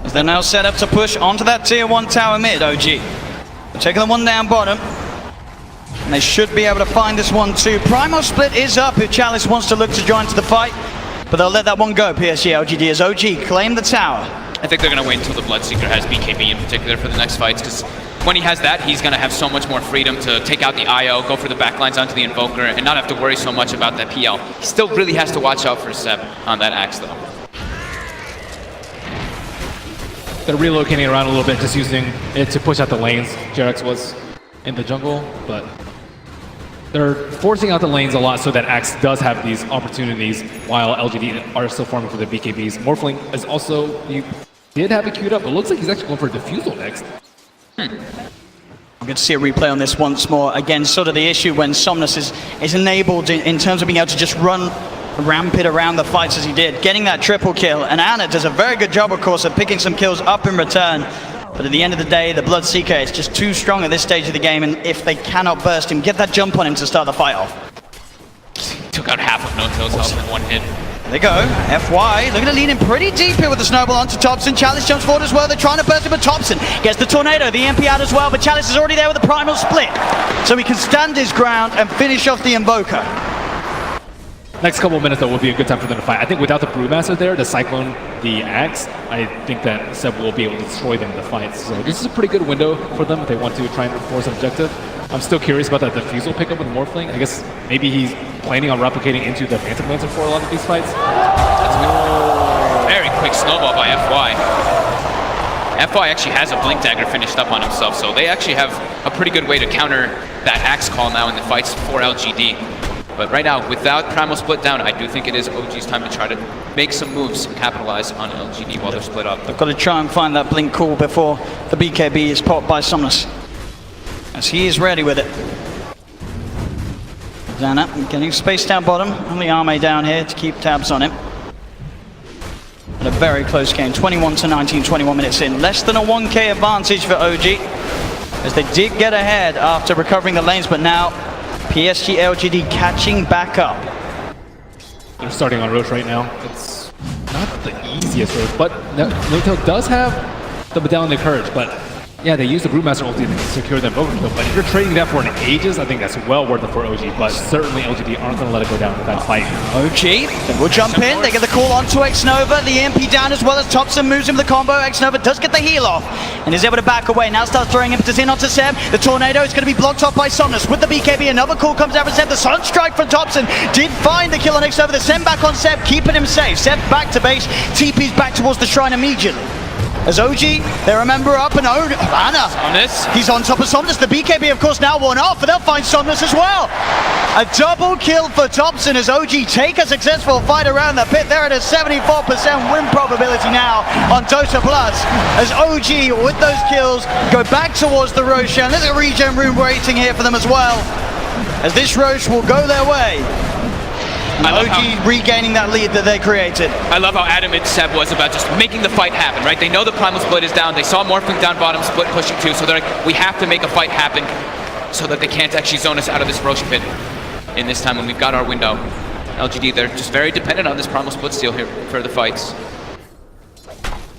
As they're now set up to push onto that tier 1 tower mid, OG. They're taking the one down bottom. And they should be able to find this one too. Primal Split is up if Chalice wants to look to join to the fight. But they'll let that one go, PSG LGD, as OG claim the tower. I think they're going to wait until the Bloodseeker has BKB in particular for the next fights, because when he has that, he's going to have so much more freedom to take out the IO, go for the backlines onto the Invoker, and not have to worry so much about that PL. He still really has to watch out for Seb on that Axe, though. They're relocating around a little bit, just using it to push out the lanes. Jarex was in the jungle, but they're forcing out the lanes a lot so that Axe does have these opportunities while LGD are still farming for the BKBs. Morphling is also, he did have it queued up, but it looks like he's actually going for a Diffusal next. I'm good to see a replay on this once more. Again, sort of the issue when Somnus is enabled in terms of being able to just run rampant around the fights as he did, getting that triple kill. And Anna does a very good job, of course, of picking some kills up in return. But at the end of the day, the Bloodseeker is just too strong at this stage of the game, and if they cannot burst him, get that jump on him to start the fight off. Took out half of No-Tail's health in one hit. There they go. FY looking to lean in pretty deep here with the snowball onto Thompson. Chalice jumps forward as well. They're trying to burst him, but Thompson gets the tornado, the MP out as well. But Chalice is already there with the primal split, so he can stand his ground and finish off the Invoker. Next couple of minutes, though, will be a good time for them to fight. I think without the Brewmaster there, the Cyclone, the Axe, I think that Seb will be able to destroy them in the fights. So this is a pretty good window for them if they want to try and force an objective. I'm still curious about that Diffusal pickup with Morphling. I guess maybe he's planning on replicating into the Phantom Lancer for a lot of these fights. That's good. Very quick snowball by FY. FY actually has a Blink Dagger finished up on himself, so they actually have a pretty good way to counter that Axe call now in the fights for LGD. But right now, without Primal split down, I do think it is OG's time to try to make some moves and capitalize on LGD while they're split up. They've got to try and find that Blink call before the BKB is popped by Somnus, as he is ready with it. Xana getting spaced down bottom, only Arme down here to keep tabs on him. But a very close game, 21-19, 21 minutes in. Less than a 1K advantage for OG, as they did get ahead after recovering the lanes, but now PSG LGD catching back up. They're starting on Roche right now. It's not the easiest Roche, but No-Tail does have the Medallion of Courage, but yeah, they use the Brewmaster ulti to secure that Invoker kill, but if you're trading that for an Aegis, I think that's well worth it for OG, but certainly LGD aren't going to let it go down with that fight. OG, they will jump in, they get the call onto X-Nova, the EMP down as well as Thompson moves him with the combo. X-Nova does get the heal off, and is able to back away. Now starts throwing impetus in onto Seb. The tornado is going to be blocked off by Somnus. With the BKB, another call comes out from Seb. The Sunstrike from Thompson did find the kill on X-Nova. The send back on Seb, keeping him safe. Seb back to base, TP's back towards the shrine immediately. As OG, they're a member up and own Anna. He's on top of Somnus. The BKB, of course, now worn off, and they'll find Somnus as well. A double kill for Thompson as OG take a successful fight around the pit. They're at a 74% win probability now on Dota Plus. As OG, with those kills, go back towards the Roshan. There's a regen room waiting here for them as well, as this Roche will go their way. OG regaining that lead that they created. I love how adamant Seb was about just making the fight happen, right? They know the Primal split is down. They saw Morphling down bottom, split pushing too, so they're like, we have to make a fight happen so that they can't actually zone us out of this Roche pit in this time when we've got our window. LGD, they're just very dependent on this Primal split steal here for the fights.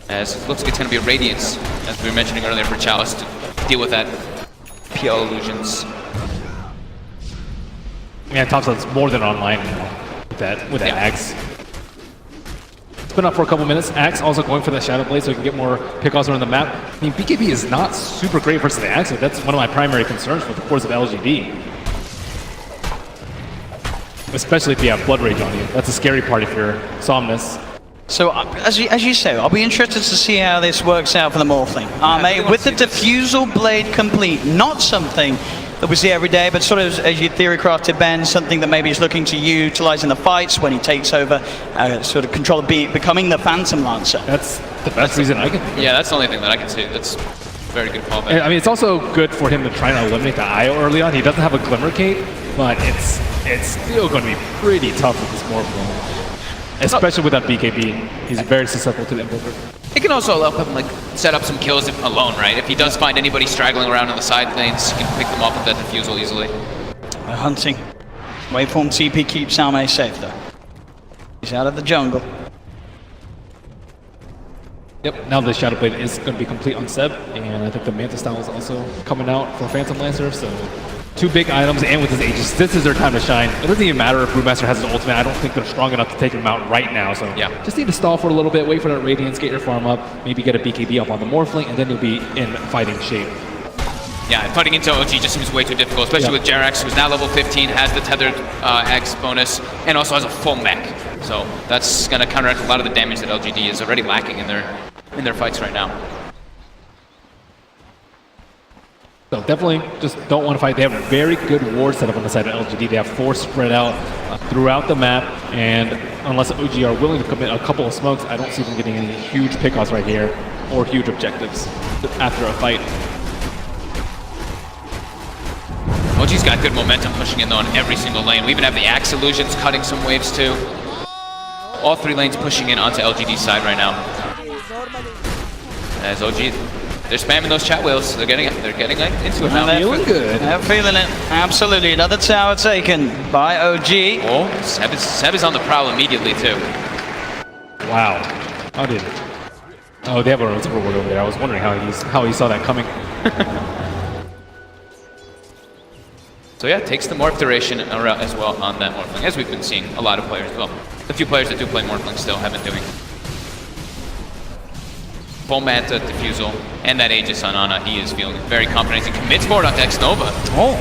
As it looks like it's going to be a Radiance, as we were mentioning earlier, for Chalice to deal with that PL illusions. Yeah, Thompson's more than online with that Axe. It's been up for a couple minutes. Axe also going for that Shadow Blade so he can get more pickoffs around the map. I mean, BKB is not super great versus the Axe, so that's one of my primary concerns for the course of LGD. Especially if you have Blood Rage on you. That's a scary part if you're Somnus. So, as you say, I'll be interested to see how this works out for the Morphling. With the Diffusal Blade complete, not something that we see every day, but sort of, as you theory-crafted, Ben, something that maybe he's looking to utilize in the fights when he takes over, sort of control of becoming the Phantom Lancer. That's the best reason I can think of. Yeah, that's the only thing that I can see. That's very good callback. I mean, it's also good for him to try and eliminate the IO early on. He doesn't have a Glimmer Cape, but it's still going to be pretty tough with this Morphling. Especially with that BKB, he's very susceptible to the Invoker. It can also help him set up some kills alone, right? If he does find anybody straggling around in the side lanes, he can pick them up with that Diffusal easily. Hunting. Waveform TP keeps Salme safe though. He's out of the jungle. Yep, now the Shadow Blade is going to be complete on Seb, and I think the Manta Style is also coming out for Phantom Lancer, so 2 big items and with his Aegis, this is their time to shine. It doesn't even matter if Brewmaster has his ultimate. I don't think they're strong enough to take him out right now. So just need to stall for a little bit, wait for that Radiance, get your farm up, maybe get a BKB up on the Morphling, and then you'll be in fighting shape. Yeah, fighting into OG just seems way too difficult, especially with Jerax, who's now level 15, has the tethered X bonus, and also has a full mech. So that's going to counteract a lot of the damage that LGD is already lacking in their fights right now. So definitely just don't want to fight. They have a very good ward setup on the side of LGD. They have 4 spread out throughout the map, and unless OG are willing to commit a couple of smokes, I don't see them getting any huge pickoffs right here or huge objectives after a fight. OG's got good momentum pushing in though on every single lane. We even have the Axe Illusions cutting some waves too. All 3 lanes pushing in onto LGD's side right now. As OG, they're spamming those chat wheels. They're getting like, into it now. They're feeling good. They're feeling it. Absolutely. Another tower taken by OG. Oh, Seb is on the prowl immediately too. Wow. How did? Oh, they have a ward over there. I was wondering how he saw that coming. So yeah, it takes the Morph duration as well on that Morphling, as we've been seeing a lot of players, well, the few players that do play Morphling still have been doing. Full Manta, Diffusal, and that Aegis on Ana, he is feeling very confident. He commits forward onto X-Nova. Oh,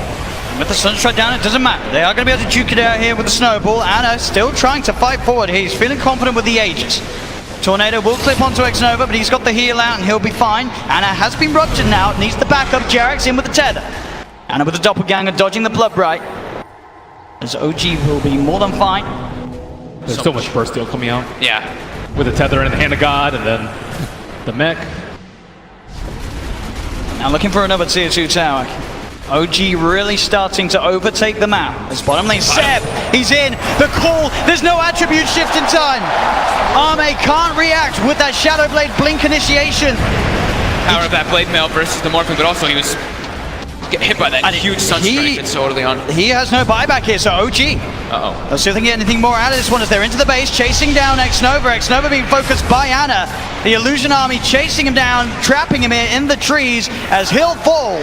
with the Sunstrike down, it doesn't matter. They are going to be able to duke it out here with the Snowball. Ana still trying to fight forward. He's feeling confident with the Aegis. Tornado will clip onto X-Nova, but he's got the heal out and he'll be fine. Ana has been ruptured now, needs the backup. Jerax in with the tether. Ana with the doppelganger dodging the blood bright. As OG will be more than fine. There's so much burst steal coming out. Yeah. With the tether and the hand of God and then the mech. Now looking for another tier 2 tower. OG really starting to overtake the map. As bottom lane, Seb, he's in. The call, there's no attribute shift in time. Arme can't react with that Shadow Blade blink initiation. Power of that Blade Mail versus the Morphling, but also he was getting hit by that huge Sunstrike that's so early on. He has no buyback here, so OG. Let's see if they can get anything more out of this one as they're into the base, chasing down X-Nova. X-Nova being focused by Ana. The Illusion Army chasing him down, trapping him here in the trees as he'll fall.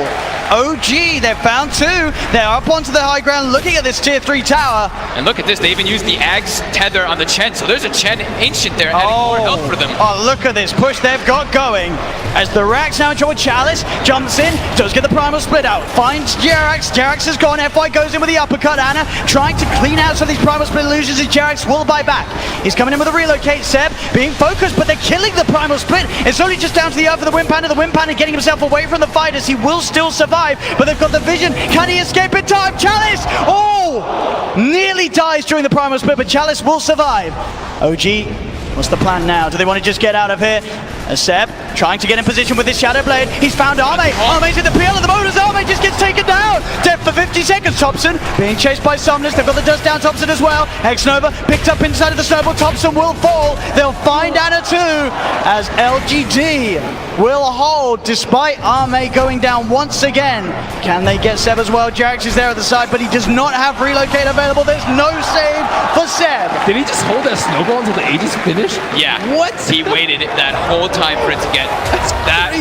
OG, they've found 2. They're up onto the high ground looking at this tier 3 tower. And look at this, they even used the Axe tether on the Chen, so there's a Chen Ancient there adding more health for them. Oh, look at this push they've got going. As the Rax now enjoy Chalice, jumps in, does get the primal split out, finds Jerax. Jerax is gone, FY goes in with the uppercut. Ana trying to clean out some of these primal split illusions as Jerax will buy back. He's coming in with a relocate. Seb being focused, but they're killing the primal split. It's only just down to the earth for the Wind Panda. The Wind Panda getting himself away from the fighters. He will still survive, but they've got the vision. Can he escape in time? Chalice! Oh! Nearly dies during the primal split, but Chalice will survive. OG, what's the plan now? Do they want to just get out of here? As Seb trying to get in position with his Shadow Blade. He's found Arme. Arme's in the PL at the moment as Arme just gets taken down. Dead for 50 seconds. Thompson being chased by Somnus. They've got the dust down Thompson as well. X-Nova picked up inside of the snowball. Thompson will fall. They'll find Ana too as LGD will hold despite Arme going down once again. Can they get Seb as well? Jerax is there at the side, but he does not have relocate available. There's no save for Seb. Did he just hold that snowball until the Aegis finished? Yeah. What? He waited that whole time for it to get. That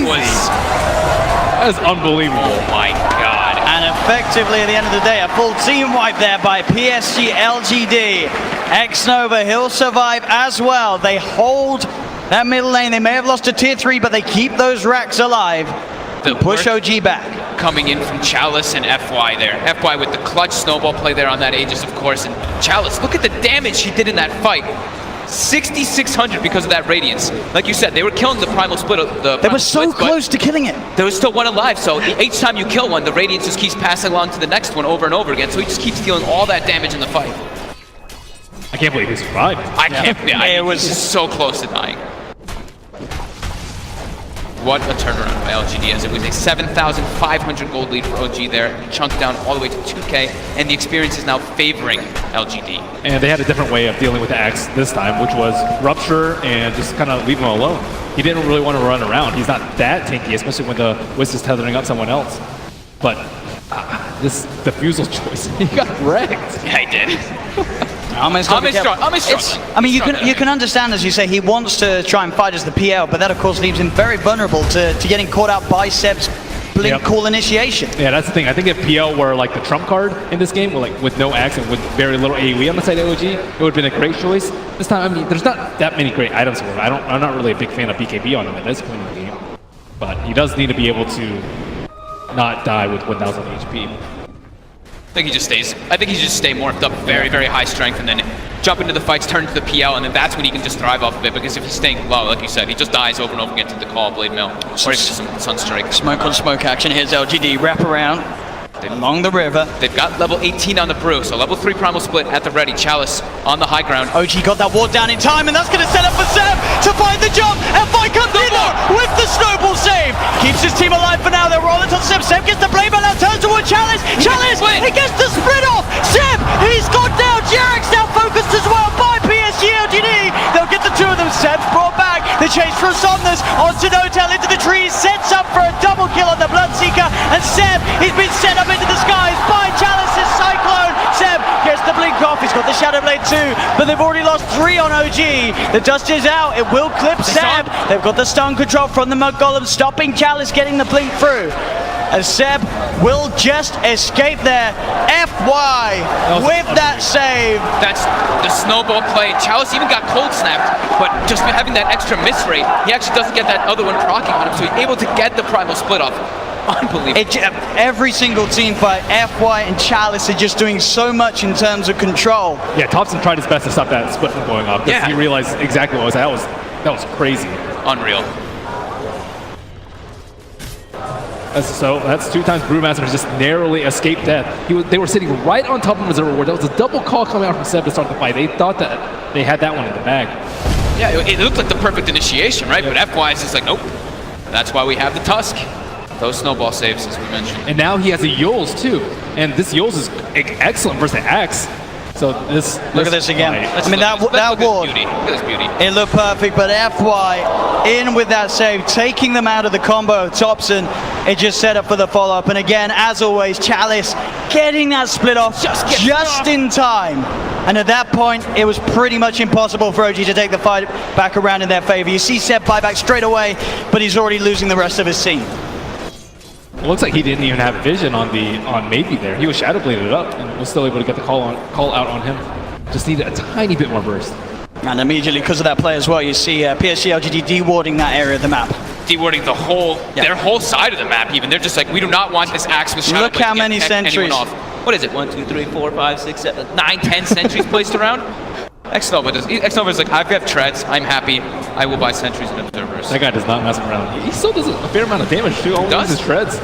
was unbelievable. Oh my god. And effectively at the end of the day, a full team wipe there by PSG LGD. X-Nova, he'll survive as well. They hold that middle lane. They may have lost to tier 3, but they keep those racks alive. The push OG back. Coming in from Chalice and FY there. FY with the clutch snowball play there on that Aegis, of course. And Chalice, look at the damage he did in that fight. 6,600 because of that Radiance. Like you said, they were killing the primal split. They were so close to killing it. There was still one alive, so each time you kill one, the Radiance just keeps passing along to the next one over and over again, so he just keeps dealing all that damage in the fight. I can't believe he survived. I can't. Yeah, it was so close to dying. What a turnaround by LGD, as it was a 7,500 gold lead for OG there, chunked down all the way to 2K, and the experience is now favoring LGD. And they had a different way of dealing with the Axe this time, which was rupture and just kind of leave him alone. He didn't really want to run around. He's not that tanky, especially when the Wisp is tethering up someone else. But this Diffusal choice, he got wrecked. Yeah, he did. Arme's strong. I mean, you can understand, as you say, he wants to try and fight as the PL, but that of course leaves him very vulnerable to getting caught out by Seb's blink cool initiation. Yeah, that's the thing. I think if PL were like the trump card in this game, with no Axe and with very little AoE on the side of OG, it would have been a great choice. This time, I mean, there's not that many great items for him. I'm not really a big fan of BKB on him at this point in the game, but he does need to be able to not die with 1,000 HP. I think he just stay morphed up very, very high strength and then jump into the fights, turn to the PL, and then that's when he can just thrive off of it, because if he's staying low, like you said, he just dies over and over again to the call, Blade Mill, or even just some Sunstrike. Smoke on smoke action. Here's LGD, wrap around along the river. They've got level 18 on the brew, so level 3 primal split at the ready. Chalice on the high ground. OG got that ward down in time, and that's going to set up for Seb to find the jump. F5 comes in with the snowball save. Keeps his team alive for now. They're rolling on Seb. Seb gets the blade back now, turns toward Chalice. Chalice, he gets the split off. Seb, he's got down. Jarek's now focused as well by PSG LGD. They'll get the two of them. Seb's brought back. The chase from Somnus onto Notel into the trees. Sets up for a double kill on the Bloodseeker. And Seb, he's been set up into the skies by Chalice's Cyclone. Seb gets the blink off. He's got the Shadow Blade too, but they've already lost 3 on OG. The dust is out. It will clip Seb. They've got the stun control from the Mud Golem, stopping Chalice getting the blink through. And Seb will just escape there. FY with that save. That's the snowball play. Chalice even got cold snapped, but just having that extra miss rate, he actually doesn't get that other one proccing on him, so he's able to get the primal split off. Unbelievable. Every single team fight, FY and Chalice are just doing so much in terms of control. Yeah, Thompson tried his best to stop that split from going up. Yeah. He realized exactly what was that was crazy. Unreal. So that's 2 times Brewmaster just narrowly escaped death. They were sitting right on top of Reserve Reward. That was a double call coming out from Seb to start the fight. They thought that they had that one in the bag. Yeah, it looked like the perfect initiation, right? But FY is just like, nope. That's why we have the Tusk. Those snowball saves, as we mentioned. And now he has a Yules too. And this Yules is excellent versus Axe. So look at this again. I mean, that ward, beauty. Look at this beauty. It looked perfect, but FY in with that save, taking them out of the combo. Thompson, it just set up for the follow-up. And again, as always, Chalice getting that split off just in time. And at that point, it was pretty much impossible for OG to take the fight back around in their favor. You see Seb buy back straight away, but he's already losing the rest of his team. It looks like he didn't even have vision on Maybe there. He was shadow bladed up and was still able to get the call out on him. Just needed a tiny bit more burst. And immediately, because of that play as well, you see PSG LGD de-warding that area of the map. De-warding their whole side of the map even. They're just like, we do not want this Axe with shadow. Look how many sentries. What is it? 1, 2, 3, 4, 5, 6, 7, 9, 10 sentries placed around? Xnova is like, I have treads, I'm happy, I will buy sentries and observers. That guy does not mess around. He still does a fair amount of damage too, only with his treads.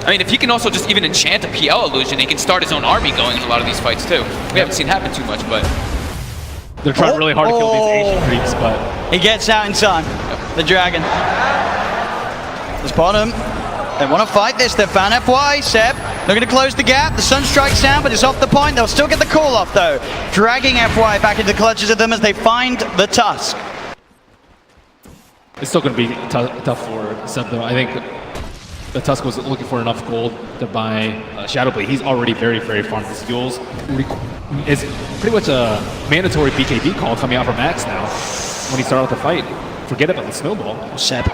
I mean, if he can also just even enchant a PL illusion, he can start his own army going in a lot of these fights too. We haven't seen it happen too much, but... They're trying really hard to kill these ancient creeps, but... He gets out in time, the dragon. The bottom. They want to fight this. They found FY. Seb, they're going to close the gap. The sun strikes down, but it's off the point. They'll still get the call off, though. Dragging FY back into the clutches of them as they find the Tusk. It's still going to be tough for Seb, though. I think the Tusk was looking for enough gold to buy Shadow Blade. He's already very, very far. This Yules is pretty much a mandatory BKB call coming out from Max now when he started out the fight. Forget about the snowball. Seb.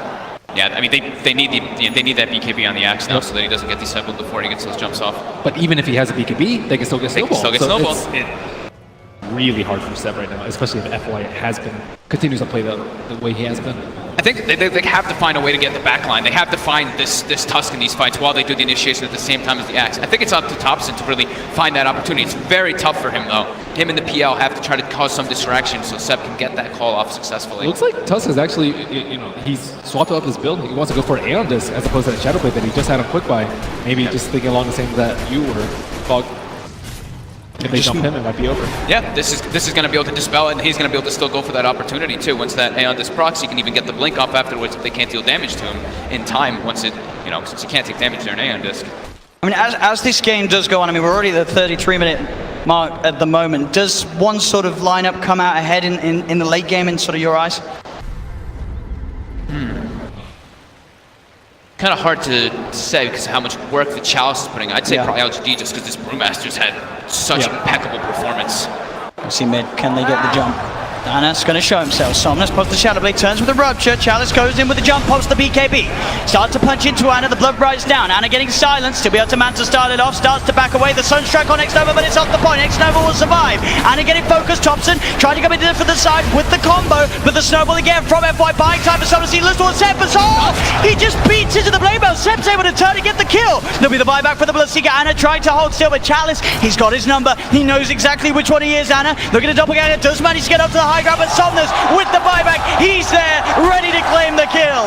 Yeah, I mean, they need that BKB on the Axe now so that he doesn't get disabled before he gets those jumps off. But even if he has a BKB, they can still get snowball. They can still get snowball. It's really hard for Seb right now, especially if FY continues to play the way he has been. I think they have to find a way to get the backline. They have to find this Tusk in these fights while they do the initiation at the same time as the Axe. I think it's up to Thompson to really find that opportunity. It's very tough for him, though. Him and the PL have to try to cause some distraction so Seb can get that call off successfully. It looks like Tusk is actually, he's swapped up his build. He wants to go for an Aeon Disc as opposed to that Shadow Blade that he just had on quick buy. Maybe just thinking along the same that you were. Fog. If they jump him, it might be over. Yeah, this is going to be able to dispel it, and he's going to be able to still go for that opportunity too. Once that Aeon Disc procs, he can even get the blink off afterwards if they can't deal damage to him in time. Once it, since you can't take damage there in Aeon Disc. I mean, as this game does go on, I mean, we're already at the 33-minute mark at the moment. Does one sort of lineup come out ahead in the late game in sort of your eyes? Kind of hard to say because of how much work the Chalice is putting. I'd say probably LGD just because this Brewmaster's had such impeccable performance. I see mid. Can they get the jump? Anna's going to show himself. Somnus pops the Shadow Blade, turns with a rupture. Chalice goes in with a jump, pops the BKB. Starts to punch into Anna, the blood rises down. Anna getting silenced to be able to man to start it off. Starts to back away. The Sunstrike on X-Nova, but it's off the point. X-Nova will survive. Anna getting focused. Thompson trying to come into for the side with the combo, but the snowball again from FY. Buying time for Somnus. He looks towards Seb, but he just beats into the blade bell. Seb's able to turn and get the kill. There'll be the buyback for the Bloodseeker. Anna trying to hold still, but Chalice, he's got his number. He knows exactly which one he is, Anna. Looking to doppelganger, does manage to get up to the high ground, but Somnus with the buyback, he's there, ready to claim the kill.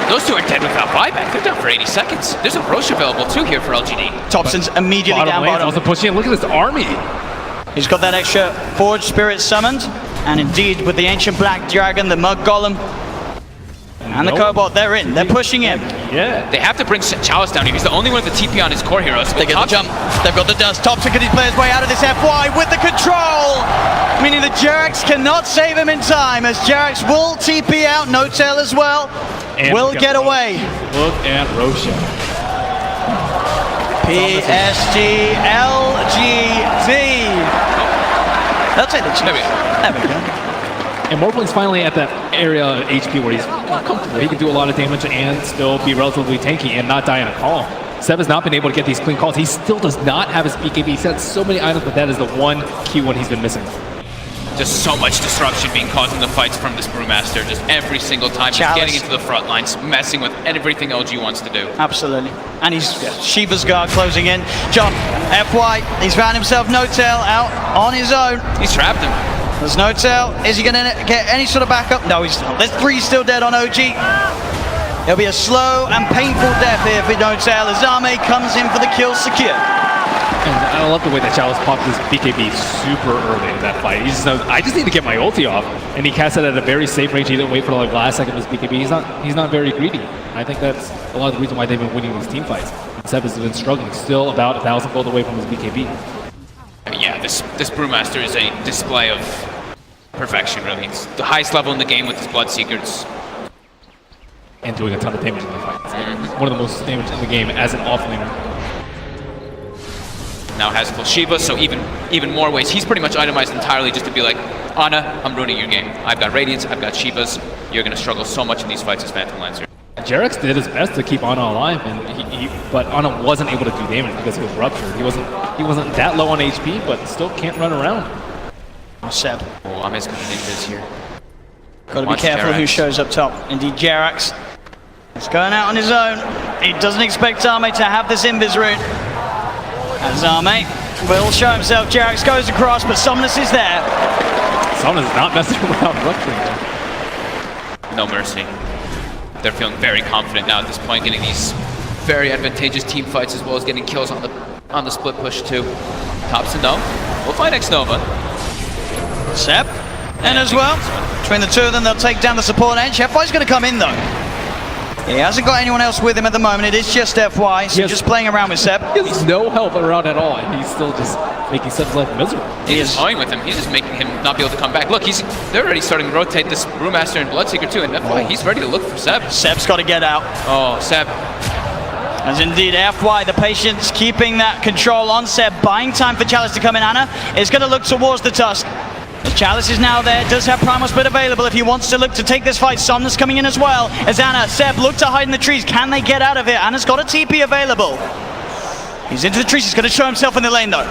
Those two are dead without buyback. They're down for 80 seconds. There's a Roche available too here for LGD. Thompson's immediately down bottom. Also pushing in. Look at this army. He's got that extra Forge Spirit summoned, and indeed with the Ancient Black Dragon, the Mug Golem, and the Cobalt, they're in. They're pushing in. Yeah. They have to bring Chalice down here. He's the only one with the TP on his core heroes. They get the jump. They've got the dust. Thompson can play his way out of this FY with the control, meaning the Jerax cannot save him in time, as Jerax will TP out. No tail as well. And will get away. Look at Roshan. PSG LGD. They'll take the cheese. There we go. And Morbling's finally at that area of HP where he's comfortable. He can do a lot of damage and still be relatively tanky and not die in a call. Seb has not been able to get these clean calls. He still does not have his BKB. He's had so many items, but that is the one key one he's been missing. Just so much disruption being caused in the fights from this Brewmaster. Just every single time he's getting into the front lines, messing with everything LG wants to do. Absolutely. And he's Shiva's guard closing in. John, FY, he's found himself No Tail out on his own. He's trapped him. There's No Tail. Is he going to get any sort of backup? No, he's not. There's 3 still dead on OG. It'll be a slow and painful death here for No Tail as Zame comes in for the kill secure. And I love the way that Chalice popped his BKB super early in that fight. He just knows, I just need to get my ulti off. And he cast it at a very safe range. He didn't wait for the last second of his BKB. He's not very greedy. I think that's a lot of the reason why they've been winning these team fights. Seb has been struggling, still about 1,000 gold away from his BKB. Yeah, this Brewmaster is a display of perfection, really. It's the highest level in the game with his Bloodseekers. And doing a ton of damage in the fight. It's one of the most damage in the game as an offlaner. Now has full Shiva, so even more ways. He's pretty much itemized entirely just to be like, Ana, I'm ruining your game. I've got Radiance, I've got Shivas. You're going to struggle so much in these fights as Phantom Lancer. Jerax did his best to keep Ana alive, and but Ana wasn't able to do damage because he was ruptured. He wasn't that low on HP, but still can't run around. Seb. Oh, Ame's coming in this here. Got to be careful who shows up top. Indeed, Jerax. He's going out on his own. He doesn't expect Ame to have this invis route. As Ame will show himself. Jerax goes across, but Somnus is there. Somnus is not messing around rupturing there. No mercy. They're feeling very confident now at this point, getting these very advantageous team fights as well as getting kills on the split push too. Thompson though, we'll find X-Nova. Seb, and as well, between the two of them, they'll take down the support edge. FY's going to come in though. He hasn't got anyone else with him at the moment. It is just FY, so just playing around with Seb. He has no help around at all, and he's still just making Seb's life miserable. He's toying with him. He's just making him not be able to come back. Look, they're already starting to rotate this Brewmaster and Bloodseeker too, and FY, he's ready to look for Seb. Seb's got to get out. Oh, Seb. As indeed, FY, the patience keeping that control on Seb, buying time for Chalice to come in. Anna is going to look towards the Tusk. As Chalice is now there, does have Primal Split available if he wants to look to take this fight. Somnus coming in as well. As Anna, Seb look to hide in the trees. Can they get out of it? Anna's got a TP available. He's into the trees. He's going to show himself in the lane though.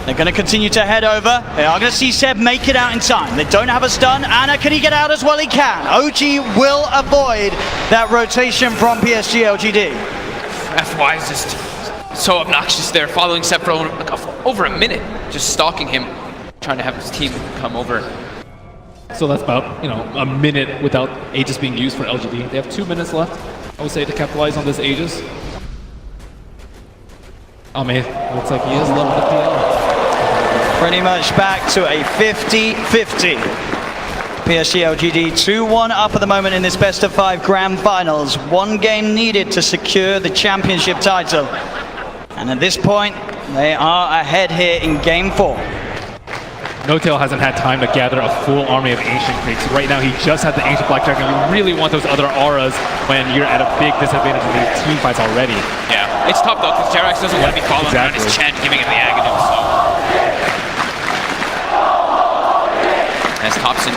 They're going to continue to head over. They are going to see Seb make it out in time. They don't have a stun. Anna, can he get out as well? He can. OG will avoid that rotation from PSG LGD. FY is just so obnoxious there, following Seb for over a minute, just stalking him, trying to have his team come over. So that's about, a minute without Aegis being used for LGD. They have 2 minutes left, I would say, to capitalize on this Aegis. Oh man, looks like he is level the PL. Pretty much back to a 50-50. PSG LGD 2-1 up at the moment in this best of 5 grand finals. 1 game needed to secure the championship title. And at this point, they are ahead here in game 4. No-Tail hasn't had time to gather a full army of Ancient Greeks. Right now, he just has the Ancient Black Dragon. You really want those other auras when you're at a big disadvantage in these team fights already. Yeah, it's tough though, because Jerax doesn't want to be following around his Chen, giving him the Aghanim, so. Thompson.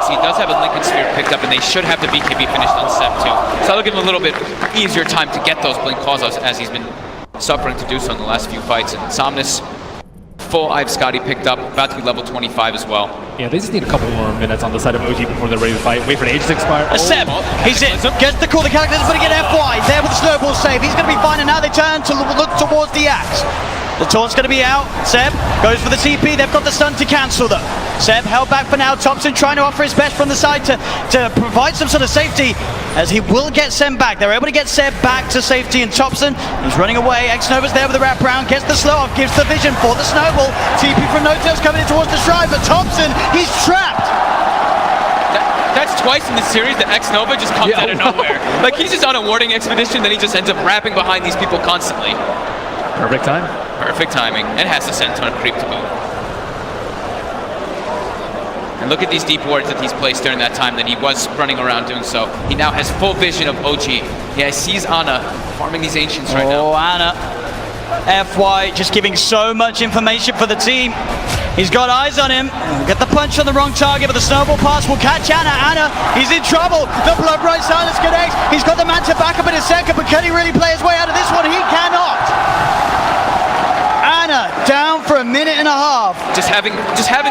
So he does have a Lincoln Sphere picked up, and they should have the BKB finished on Seb too. So that'll give him a little bit easier time to get those blink calls as he's been suffering to do so in the last few fights. And Somnus, full Ive Scotty picked up, about to be level 25 as well. Yeah, they just need a couple more minutes on the side of OG before they're ready to fight. Wait for the age to expire. Seb, he's in. Gets the call. The character's going to get FY. There with the snowball save. He's going to be fine, and now they turn to look towards the axe. The taunt's going to be out. Seb goes for the TP. They've got the stun to cancel them. Seb held back for now. Thompson trying to offer his best from the side to provide some sort of safety, as he will get Seb back. They're able to get Seb back to safety, and Thompson, he's running away. X-Nova's there with the wraparound, gets the slow off, gives the vision for the snowball. TP from No-Tails coming in towards the shrine, but Thompson, he's trapped. That's twice in the series that X-Nova just comes out of nowhere. Like, he's just on a warding expedition, then he just ends up wrapping behind these people constantly. Perfect time. Perfect timing, and has the Senton creep to boot. And look at these deep wards that he's placed during that time that he was running around doing so. He now has full vision of OG. Yeah, he sees Ana farming these Ancients right now. Oh, Ana. FY just giving so much information for the team. He's got eyes on him. Get the punch on the wrong target, but the snowball pass will catch Ana. Ana, he's in trouble. The blood right silence connects. He's got the man to back up in a second, but can he really play his way out of this one? He cannot. Ana down for a minute and a half. Just having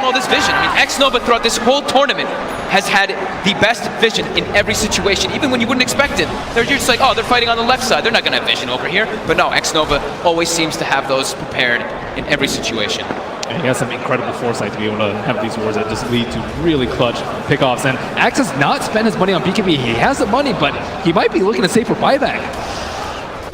all this vision. I mean, X-Nova throughout this whole tournament has had the best vision in every situation, even when you wouldn't expect it. They're just like, oh, they're fighting on the left side. They're not going to have vision over here. But no, X-Nova always seems to have those prepared in every situation. And he has some incredible foresight to be able to have these wars that just lead to really clutch pickoffs. And Axe has not spent his money on BKB. He has the money, but he might be looking to save for buyback.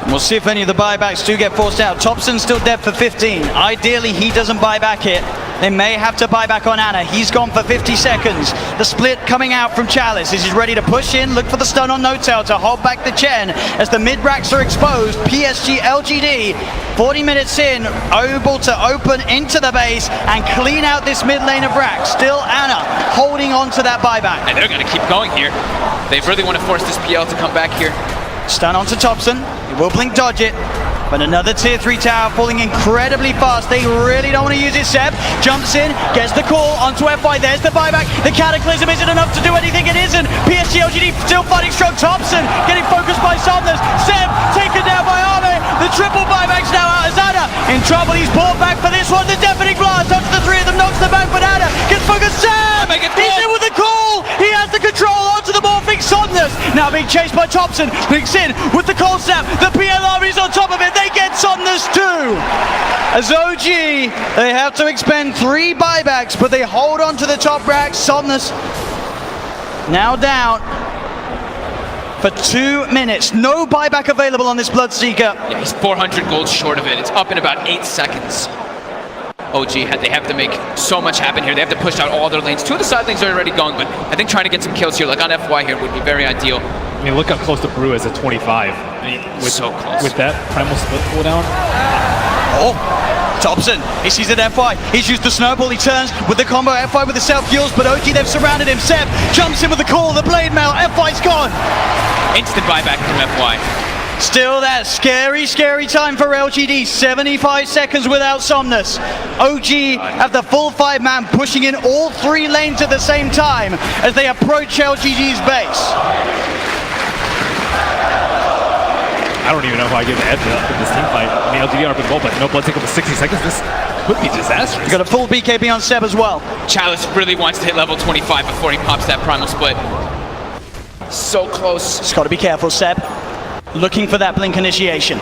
We'll see if any of the buybacks do get forced out. Thompson's still dead for 15. Ideally, he doesn't buy back it. They may have to buy back on Ana. He's gone for 50 seconds. The split coming out from Chalice. He's ready to push in, look for the stun on No-Tail to hold back the Chen as the mid-racks are exposed. PSG LGD, 40 minutes in, able to open into the base and clean out this mid lane of racks. Still Ana holding on to that buyback. And they're going to keep going here. They really want to force this PL to come back here. Stun onto Thompson. He will blink dodge it. But another tier 3 tower falling incredibly fast. They really don't want to use it. Seb jumps in, gets the call onto FY. There's the buyback. The Cataclysm isn't enough to do anything. It isn't. PSG LGD still fighting strong. Thompson getting focused by Somnus. Seb taken down by Arme. The triple buyback's now out as Ana in trouble. He's pulled back for this one. The deafening blast onto the three of them, knocks them back, but Ana gets focused. Seb! He's in with the call. He has the control onto the morphing Somnus. Now being chased by Thompson. Blinks in with the cold snap. The PL army's on top of it. They get Somnus too. As OG, they have to expend 3 buybacks, but they hold on to the top rack. Somnus now down for 2 minutes. No buyback available on this Bloodseeker. Yeah, he's 400 gold short of it. It's up in about 8 seconds. OG, they have to make so much happen here. They have to push out all their lanes. 2 of the side lanes are already going, but I think trying to get some kills here, like on FY here, would be very ideal. I mean, look how close to Brew is at 25. I mean, so close. With that primal split cooldown. Oh, Thompson, he sees it FY. He's used the snowball. He turns with the combo FY with the self-heals, but OG, they've surrounded him. Seb jumps in with the call, the blade mail. FY's gone. Instant buyback from FY. Still that scary time for LGD. 75 seconds without Somnus. OG have the full 5-man pushing in all 3 lanes at the same time as they approach LGD's base. I don't even know if I give the edge up in this team fight. I mean, LGD are up in goal, but no Bloodseeker for 60 seconds. This could be disastrous. He's got a full BKB on Seb as well. Chalice really wants to hit level 25 before he pops that primal split. So close. Just got to be careful, Seb. Looking for that blink initiation.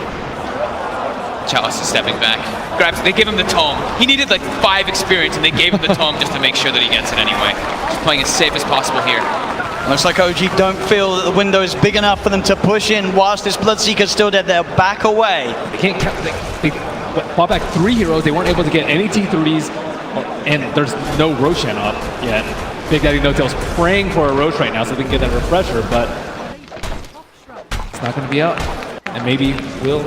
Chalice is stepping back. Grabs. They give him the tome. He needed like 5 experience, and they gave him the tome just to make sure that he gets it anyway. Just playing as safe as possible here. Looks like OG don't feel that the window is big enough for them to push in whilst this Bloodseeker's still dead. They'll back away. They can't. They bought back 3 heroes. They weren't able to get any T3s, and there's no Roshan up yet. Big Daddy No-Tail's praying for a Roche right now so they can get that refresher, but it's not going to be out, and maybe we'll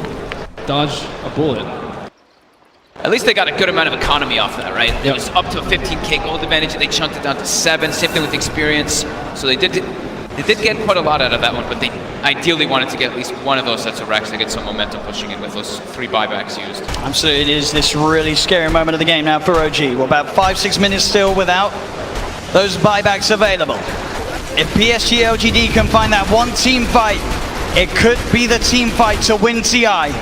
dodge a bullet. At least they got a good amount of economy off that, right? Yep. It was up to a 15k gold advantage, and they chunked it down to 7. Same thing with experience. So they did get quite a lot out of that one, but they ideally wanted to get at least one of those sets of racks to get some momentum pushing in with those 3 buybacks used. Absolutely, it is this really scary moment of the game now for OG. We're about 5-6 minutes still without those buybacks available. If PSG LGD can find that one team fight, it could be the team fight to win TI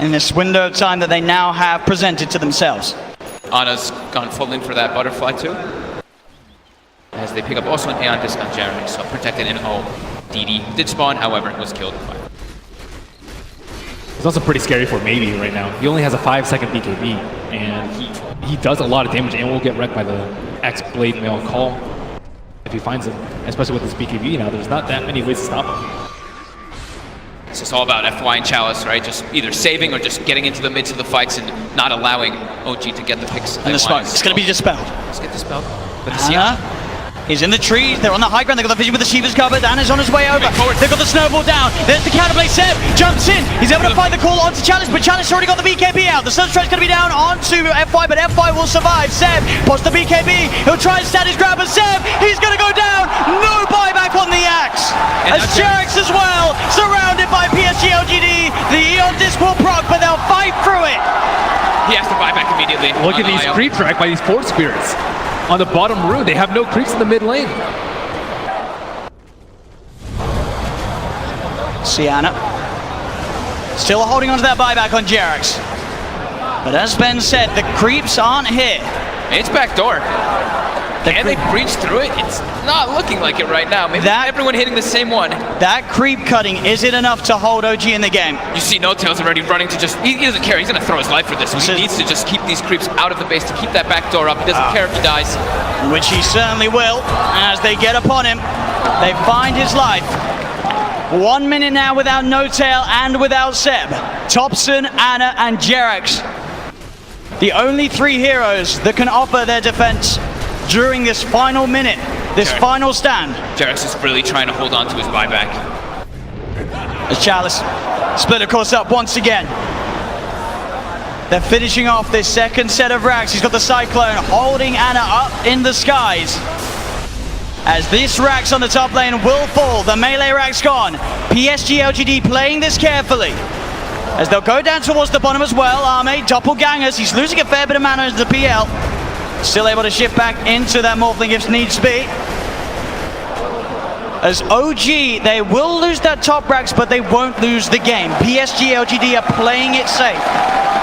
in this window of time that they now have presented to themselves. Ana's gone full in for that butterfly too. As they pick up also an Aeon disc on Jeremy, so protected in O. DD did spawn, however, was killed. It's also pretty scary for Maybe right now. He only has a 5-second BKB, and he does a lot of damage and will get wrecked by the X Blade Mail call if he finds him, especially with his BKB now. There's not that many ways to stop him. It's just all about FY and Chalice, right? Just either saving or just getting into the midst of the fights and not allowing OG to get the picks. And the smoke. It's going to be dispelled. Let's get dispelled. But he's in the tree. They're on the high ground. They've got the vision with the Shiva's covered. Anna's on his way over. They've got the snowball down. There's the counterplay. Seb jumps in. He's able to find the call onto Chalice, but Chalice already got the BKB out. The Sunstrike's going to be down onto FY, but FY will survive. Seb pots the BKB. He'll try and stand his ground, but Seb, he's going to go down. No buyback on the axe. As Jarex as well, surrounded by PSG LGD. The Eon disc will proc, but they'll fight through it. He has to buy back immediately. Look at these creep track by these Force Spirits. On the bottom rune, they have no creeps in the mid lane. Sienna still holding on to that buyback on Jarex. But as Ben said, the creeps aren't here. It's backdoor. And they breached through it. It's not looking like it right now. Maybe everyone hitting the same one. That creep cutting, is it enough to hold OG in the game? You see No Tails already running to just, he doesn't care. He's going to throw his life for this. He needs to just keep these creeps out of the base to keep that back door up. He doesn't care if he dies. Which he certainly will. As they get upon him, they find his life. 1 minute now without No Tail and without Seb. Thompson, Anna, and Jarex. The only 3 heroes that can offer their defense during this final minute, this final stand. Jarex is really trying to hold on to his buyback. As Chalice split, of course, up once again. They're finishing off this second set of racks. He's got the Cyclone holding Anna up in the skies. As this racks on the top lane will fall, the melee rack's gone. PSG LGD playing this carefully. As they'll go down towards the bottom as well. Arme, doppelgangers. He's losing a fair bit of mana into the PL. Still able to shift back into that Morphling if needs be. As OG, they will lose that top racks, but they won't lose the game. PSG LGD are playing it safe.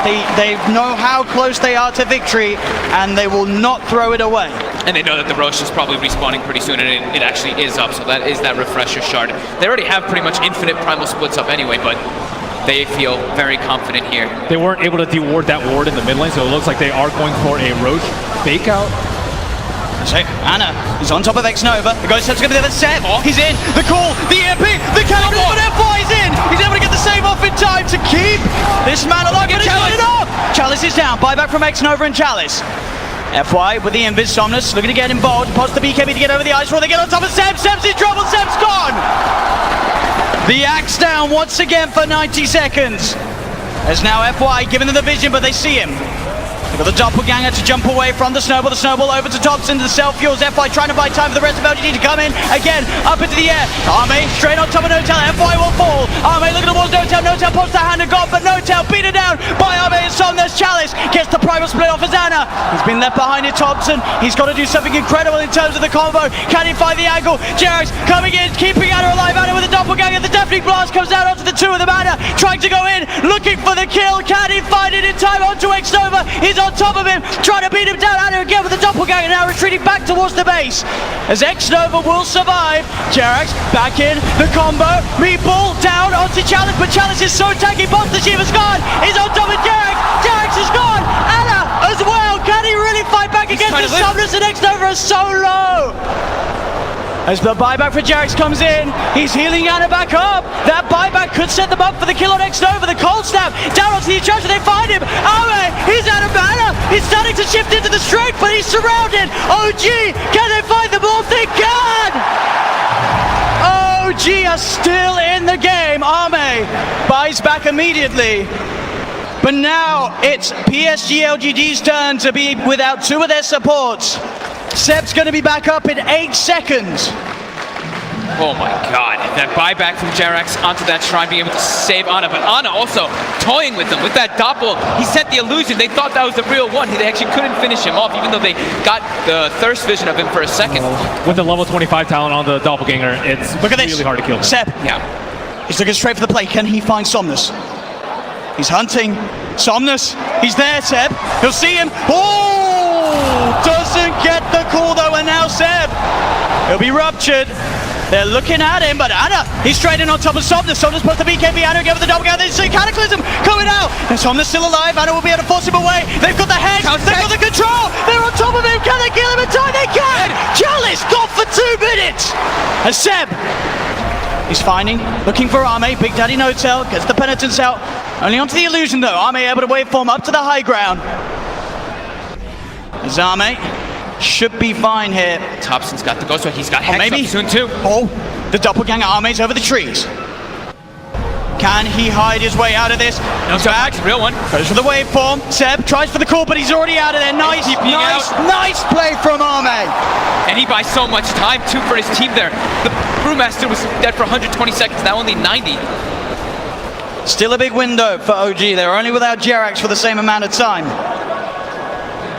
They know how close they are to victory, and they will not throw it away. And they know that the Roche is probably respawning pretty soon, and it actually is up, so that is that refresher shard. They already have pretty much infinite primal splits up anyway, but they feel very confident here. They weren't able to de-ward that ward in the mid lane, so it looks like they are going for a Roche fake out. So Anna is on top of X-Nova. The ghost step's going to be there. Seb, he's in. The call, the EMP, the counter, but FY is in. He's able to get the save off in time to keep this man alive. And Chalice it up. Chalice is down. Buyback from X-Nova and Chalice. FY with the Invis Somnus looking to get involved. Pots the BKB to get over the ice wall. They get on top of Seb. Seb's in trouble. Seb's gone. The axe down once again for 90 seconds. As now FY giving them the vision, but they see him. They've got the doppelganger to jump away from the snowball over to Thompson, the self-fuels. FY trying to buy time for the rest of LGD to come in. Again, up into the air. Arme straight on top of No Tail. FY will fall. Arme looking towards No Tail. No Tail pops the hand of God, but No Tail beat it down by Arme and Som. There's Chalice. Gets the primal split off as Anna. He's been left behind in Thompson. He's got to do something incredible in terms of the combo. Can he find the angle? Jarex coming in, keeping Anna alive. Anna with the doppelganger. The deafening blast comes out onto the 2 of the Anna. Trying to go in, looking for the kill. Can he find it in time onto X-Nova? He's on top of him, trying to beat him down. Anna again with the doppelganger, now retreating back towards the base. As X-Nova will survive. Jarex back in, the combo. Meatball down onto Chalice, but Chalice is so tanky. Pops the Shiva's gone. He's on top of Jarex. Jarex is gone. Anna as well. Can he really fight back against the Somnus? And X-Nova is so low. As the buyback for Jarex comes in, he's healing Anna back up. That buyback could set them up for the kill on X-Nova. The cold snap down onto the attraction. They find him. Arme, he's out of mana. He's starting to shift into the strength, but he's surrounded. OG, can they find the ball? They can! OG are still in the game. Arme buys back immediately. But now it's PSG LGD's turn to be without 2 of their supports. Seb's going to be back up in 8 seconds. Oh my god, that buyback from Jerax onto that shrine, being able to save Ana, but Ana also toying with him with that doppel. He set the illusion, they thought that was the real one. They actually couldn't finish him off, even though they got the thirst vision of him for a second. With the level 25 talent on the doppelganger, it's really hard to kill him. Seb. Yeah. He's looking straight for the play. Can he find Somnus? He's hunting. Somnus. He's there, Seb. He'll see him. Oh! Doesn't get the call, though, and now Seb. He'll be ruptured. They're looking at him, but Ana, he's straight in on top of Somnus. Somnus puts the BKB. Ana again with the doppelganger. There's a Cataclysm coming out. And Somnus still alive. Ana will be able to force him away. They've got the hex. They've got the control. They're on top of him. Can they kill him in time? They can. Chalice got for 2 minutes. And Seb, he's finding, looking for Ame. Big Daddy No-Tail gets the penitence out. Only onto the illusion though. Ame able to waveform up to the high ground. As Ame should be fine here. Thompson's got the ghost, so he's got hex maybe up soon too. Oh, the doppelganger Ame's over the trees. Can he hide his way out of this? No, back. Real one. Goes for the waveform. Seb tries for the call, but he's already out of there. Nice play from Ame. And he buys so much time too for his team there. The Brewmaster was dead for 120 seconds, now only 90. Still a big window for OG. They're only without Jerax for the same amount of time.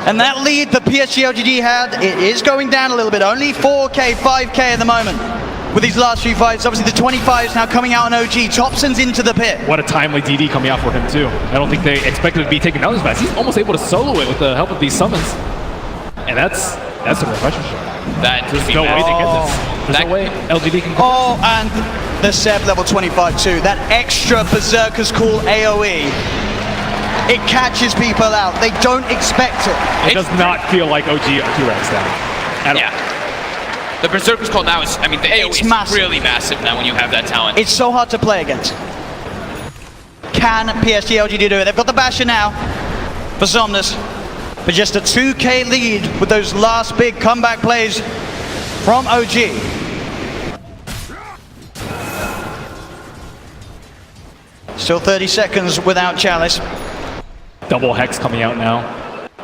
And that lead that PSG LGD had, it is going down a little bit. Only 4K, 5K at the moment with these last few fights. Obviously the 25 is now coming out on OG. Thompson's into the pit. What a timely DD coming out for him too. I don't think they expected to be taken down this fast. He's almost able to solo it with the help of these summons. And that's a refreshing shot. There's no way they get this. There's no way LGD can get this. And the Seb level 25 too. That extra Berserker's Call AoE. It catches people out. They don't expect it. It does not feel like OG or T-Rex now. Yeah. The Berserker's Call now is, I mean, the AoE is really massive now when you have that talent. It's so hard to play against. Can PSG LGD do it? They've got the Basher now for Somnus. But just a 2K lead with those last big comeback plays from OG. Still 30 seconds without Chalice. Double Hex coming out now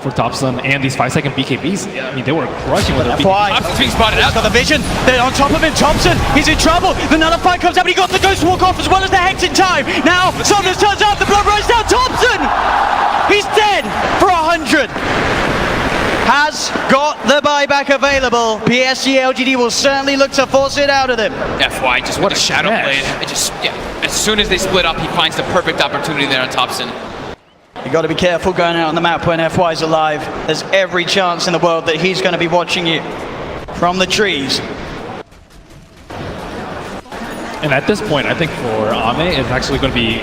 for Thompson, and these 5-second BKBs. I mean, they were crushing with their BKBs. Thompson's being spotted out. Got the vision. They're on top of him. Thompson, he's in trouble. Another fight comes up, but he got the Ghost Walk off as well as the Hex in time. Now, Somnus turns up. The blood runs down. Thompson! He's dead for 100. Has got the buyback available. PSG LGD will certainly look to force it out of them. FY, just what a Shadow Blade. As soon as they split up, he finds the perfect opportunity there on Thompson. You got to be careful going out on the map when FY's alive. There's every chance in the world that he's going to be watching you from the trees. And at this point, I think for Ame, it's actually going to be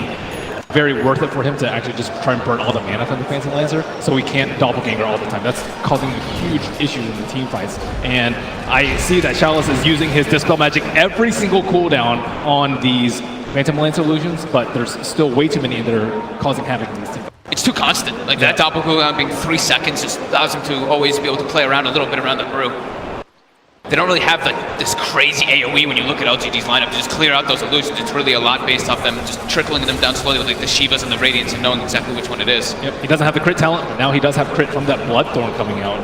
very worth it for him to actually just try and burn all the mana from the Phantom Lancer, so he can't doppelganger all the time. That's causing huge issues in the team fights. And I see that Chalice is using his Dispel Magic every single cooldown on these Phantom Lancer illusions, but there's still way too many that are causing havoc in these team fights. It's too constant. Like that doppel cooldown being 3 seconds just allows him to always be able to play around a little bit around the brew. They don't really have this crazy AoE when you look at LGD's lineup to just clear out those illusions. It's really a lot based off them just trickling them down slowly with like the Shivas and the Radiants and knowing exactly which one it is. Yep, he doesn't have the crit talent, but now he does have crit from that Bloodthorn coming out.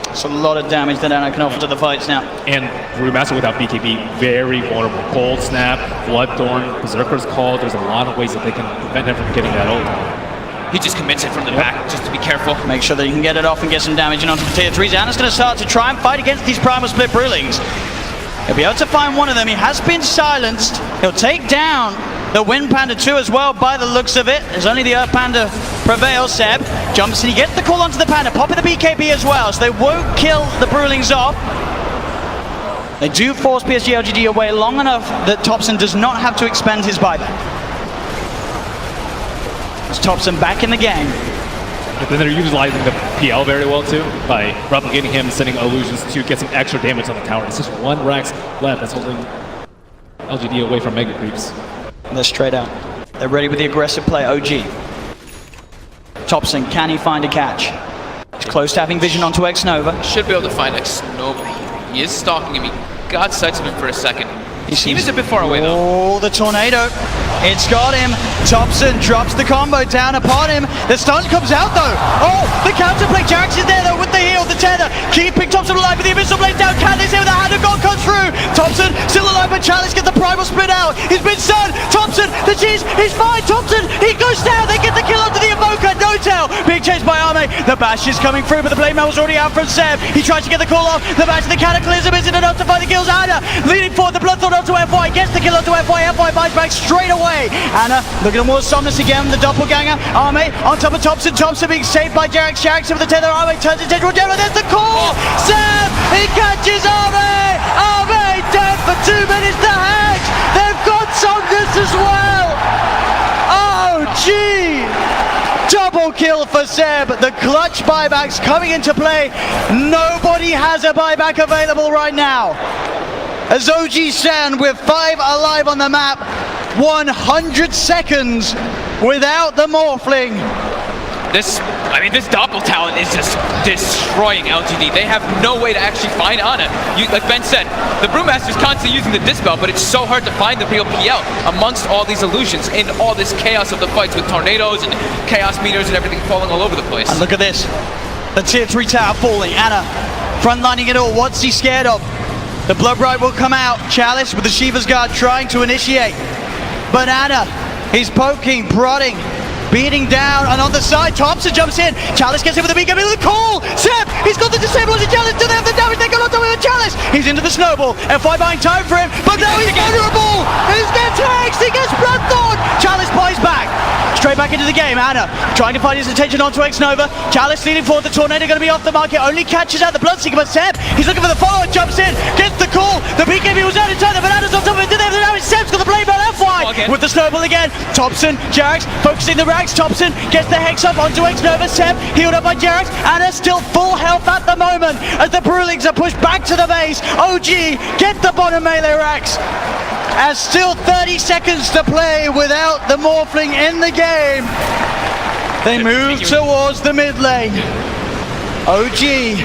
It's a lot of damage that Ana can offer to the fights now. And Brewmaster without BKB, very vulnerable. Cold Snap, Bloodthorn, Berserker's Call, there's a lot of ways that they can prevent him from getting that ult. He just commits it from the back, just to be careful. Make sure that you can get it off and get some damage in onto the tier 3s. Ana's going to start to try and fight against these Primal Split Brewlings. He'll be able to find one of them. He has been silenced. He'll take down the Wind Panda 2 as well by the looks of it. There's only the Earth Panda prevails. Seb jumps in. He gets the call onto the Panda. Popping the BKB as well, so they won't kill the Brewlings off. They do force PSG LGD away long enough that Thompson does not have to expend his buyback. It's Thompson back in the game. But then they're utilizing the PL very well too, by replicating him, sending illusions to get some extra damage on the tower. It's just one Rax left that's holding LGD away from Mega Creeps. And they're straight out. They're ready with the aggressive play, OG. Thompson, can he find a catch? He's close to having vision onto X-Nova. Should be able to find X-Nova. He is stalking him. He got sights of him for a second. He was a bit far away though. Oh, the tornado. It's got him. Thompson drops the combo down upon him. The stun comes out though. Oh, the counterplay. Jerax is there though with the heal, the tether. Keeping Thompson Thompson alive with the Abyssal Blade down. Can they save the hand of God comes through? Thompson still alive, but Chalice gets the primal split out. He's been stunned. Thompson, the cheese, he's fine. Thompson, he goes down. They get the kill onto the Evoker. No tail. Being chased by Arme. The bash is coming through, but the Blade Mail was already out from Seb. He tries to get the call off. The bash of the Cataclysm isn't enough to find the kills. Anna leading forward. The Bloodthorn onto FY. Gets the kill onto FY. FY buys back straight away. Anna looking at more Somnus again. The doppelganger. Arme on top of Thompson. Thompson being saved by Jarex. Jarex with the tether. Arme turns into General. There's the call. Seb, he catches Arme. Arme dead for 2 minutes to Hex. They've got Somnus as well. Oh, gee. Double kill for Seb. The clutch buybacks coming into play. Nobody has a buyback available right now. As OG stand with 5 alive on the map, 100 seconds without the Morphling. This Doppel talent is just destroying LGD. They have no way to actually find Ana. Like Ben said, the Brewmaster's constantly using the Dispel, but it's so hard to find the real PL amongst all these illusions in all this chaos of the fights with tornadoes and chaos meters and everything falling all over the place. And look at this. The tier 3 tower falling. Ana frontlining it all. What's he scared of? The Bloodbright will come out. Chalice with the Shiva's Guard trying to initiate. But Ana, he's poking, prodding, beating down, and on the side, Thompson jumps in. Chalice gets in with the beacon, with the call. Seb, he's got the disable on the Chalice. Do they have the damage? They got on top of the Chalice. He's into the snowball. FY buying time for him, but now he's vulnerable. He gets hexed. He gets Bloodthorn. Chalice buys back. Straight back into the game. Anna trying to find his attention onto X-Nova. Chalice leading forward. The Tornado going to be off the market. Only catches out the Bloodseeker, but Seb, he's looking for the follow-up. Jumps in, gets the call. The BKB was out in time. The Bananas on top of it. Do they have the damage? Seb's got the blade bell. FY with the snowball again. Thompson, Jarex focusing the rags. Thompson gets the hex up onto X-Nova. Seb healed up by Jarex. Anna still full health at the moment as the Brewlings are pushed back to the base. OG get the bottom melee racks. As still 30 seconds to play without the Morphling in the game. They move towards the mid lane. OG,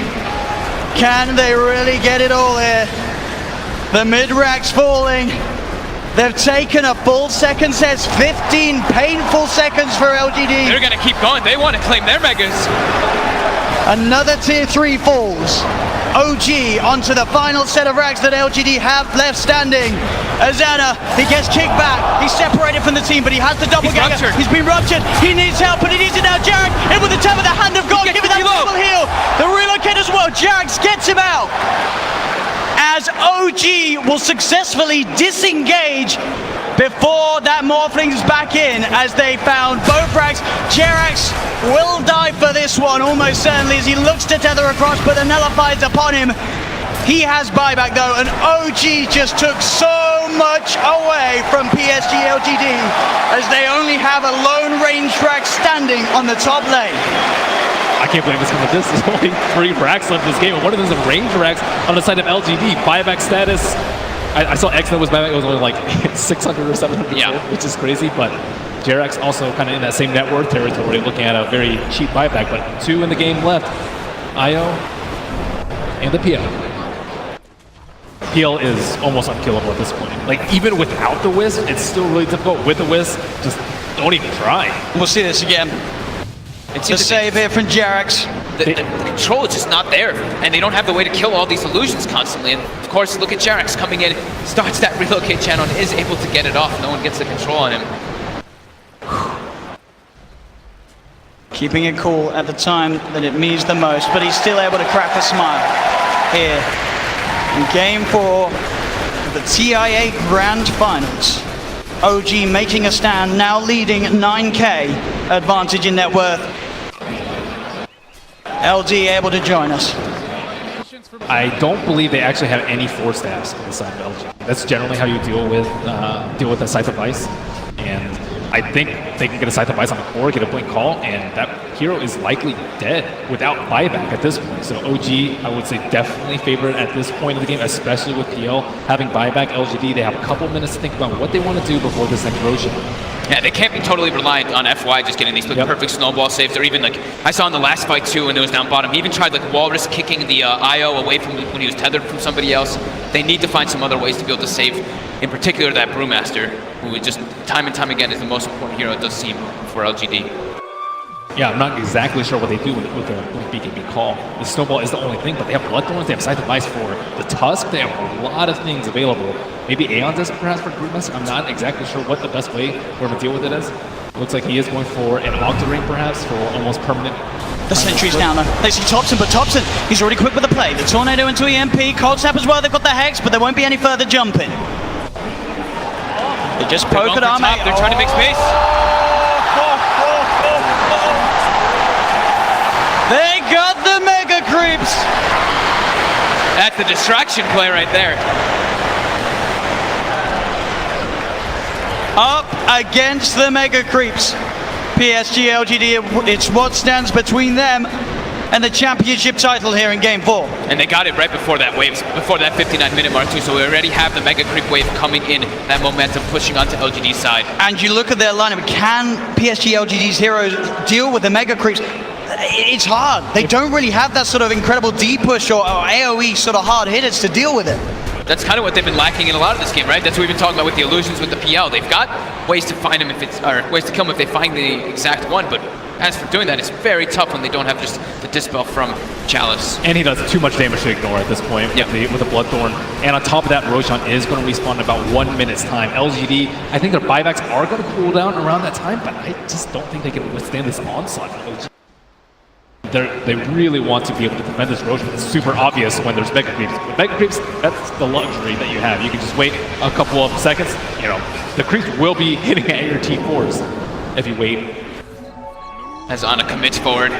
can they really get it all here? The mid rack's falling. They've taken a full second set. 15 painful seconds for LGD. They're gonna keep going. They want to claim their megas. Another tier 3 falls. OG onto the final set of racks that LGD have left standing. Azana, he gets kicked back. He's separated from the team, but he has the double ganger. He's been ruptured. He needs help, but he needs it now. Jarex in with the tap of the hand of God. Give me that double heal. The relocate as well. Jarex gets him out. As OG will successfully disengage before that Morphling's back in, as they found both racks. Jarex will die for this one, almost certainly, as he looks to tether across, but the nullifies upon him. He has buyback though, and OG just took so much away from PSG LGD, as they only have a lone range rack standing on the top lane. I can't believe it's coming. This is only 3 racks left in this game, and one of them is a range racks on the side of LGD. Buyback status. I saw X that was buyback. It was only like 600 or 700, which is crazy. But Jarex also kind of in that same net worth territory, looking at a very cheap buyback. But 2 in the game left: IO and the PL. PL is almost unkillable at this point. Like even without the Wisp, it's still really difficult. With the Wisp, just don't even try. We'll see this again. It's a save here from Jarex. The control is just not there, and they don't have the way to kill all these illusions constantly. And of course, look at Jarex coming in, starts that relocate channel, and is able to get it off. No one gets the control on him. Keeping it cool at the time that it means the most, but he's still able to crack a smile here in Game 4 of the TIA Grand Finals. OG making a stand, now leading 9K advantage in net worth. LD able to join us. I don't believe they actually have any 4 stabs on the side of LG. That's generally how you deal with a Scythe of Ice. And I think they can get a Scythe of Ice on the core, get a blink call, and that hero is likely dead without buyback at this point. So OG, I would say, definitely favorite at this point of the game, especially with PL having buyback. LGD, they have a couple minutes to think about what they want to do before this next Roshan. Yeah, they can't be totally reliant on FY just getting these perfect snowball saves, or even like I saw in the last fight too when it was down bottom, he even tried like Walrus kicking the IO away from when he was tethered from somebody else. They need to find some other ways to be able to save, in particular that Brewmaster, who just time and time again is the most important hero, it does seem, for LGD. Yeah, I'm not exactly sure what they do with the BKB call. The snowball is the only thing, but they have Bloodthorns, they have Scythe of Ice for the Tusk, they have a lot of things available. Maybe Aeon does it perhaps for Group Master. I'm not exactly sure what the best way for him to deal with it is. Looks like he is going for an Octarine perhaps for almost permanent. The sentry's down though. They see Thompson, but Thompson, he's already quick with the play. The Tornado into EMP, Cold Snap as well, they've got the Hex, but there won't be any further jumping. They just poke at Arme. They're trying to make space. They got the Mega Creeps! That's the distraction play right there. Up against the Mega Creeps. PSG LGD, it's what stands between them and the championship title here in Game 4. And they got it right before that wave, before that 59-minute mark too, so we already have the Mega Creep wave coming in, that momentum pushing onto LGD's side. And you look at their lineup, can PSG LGD's heroes deal with the Mega Creeps? It's hard. They don't really have that sort of incredible D-push or AoE sort of hard hitters to deal with it. That's kind of what they've been lacking in a lot of this game, right? That's what we've been talking about with the illusions with the PL. They've got ways to find them or ways to kill them if they find the exact one, but as for doing that, it's very tough when they don't have just the Dispel from Chalice. And he does too much damage to ignore at this point with the Bloodthorn. And on top of that, Roshan is going to respawn in about 1 minute's time. LGD, I think their buybacks are going to cool down around that time, but I just don't think they can withstand this onslaught from LGD. They really want to be able to defend this Roshan. It's super obvious when there's Mega Creeps. With Mega Creeps, that's the luxury that you have. You can just wait a couple of seconds. You know, the creeps will be hitting at your T4s if you wait. As Ana commits forward.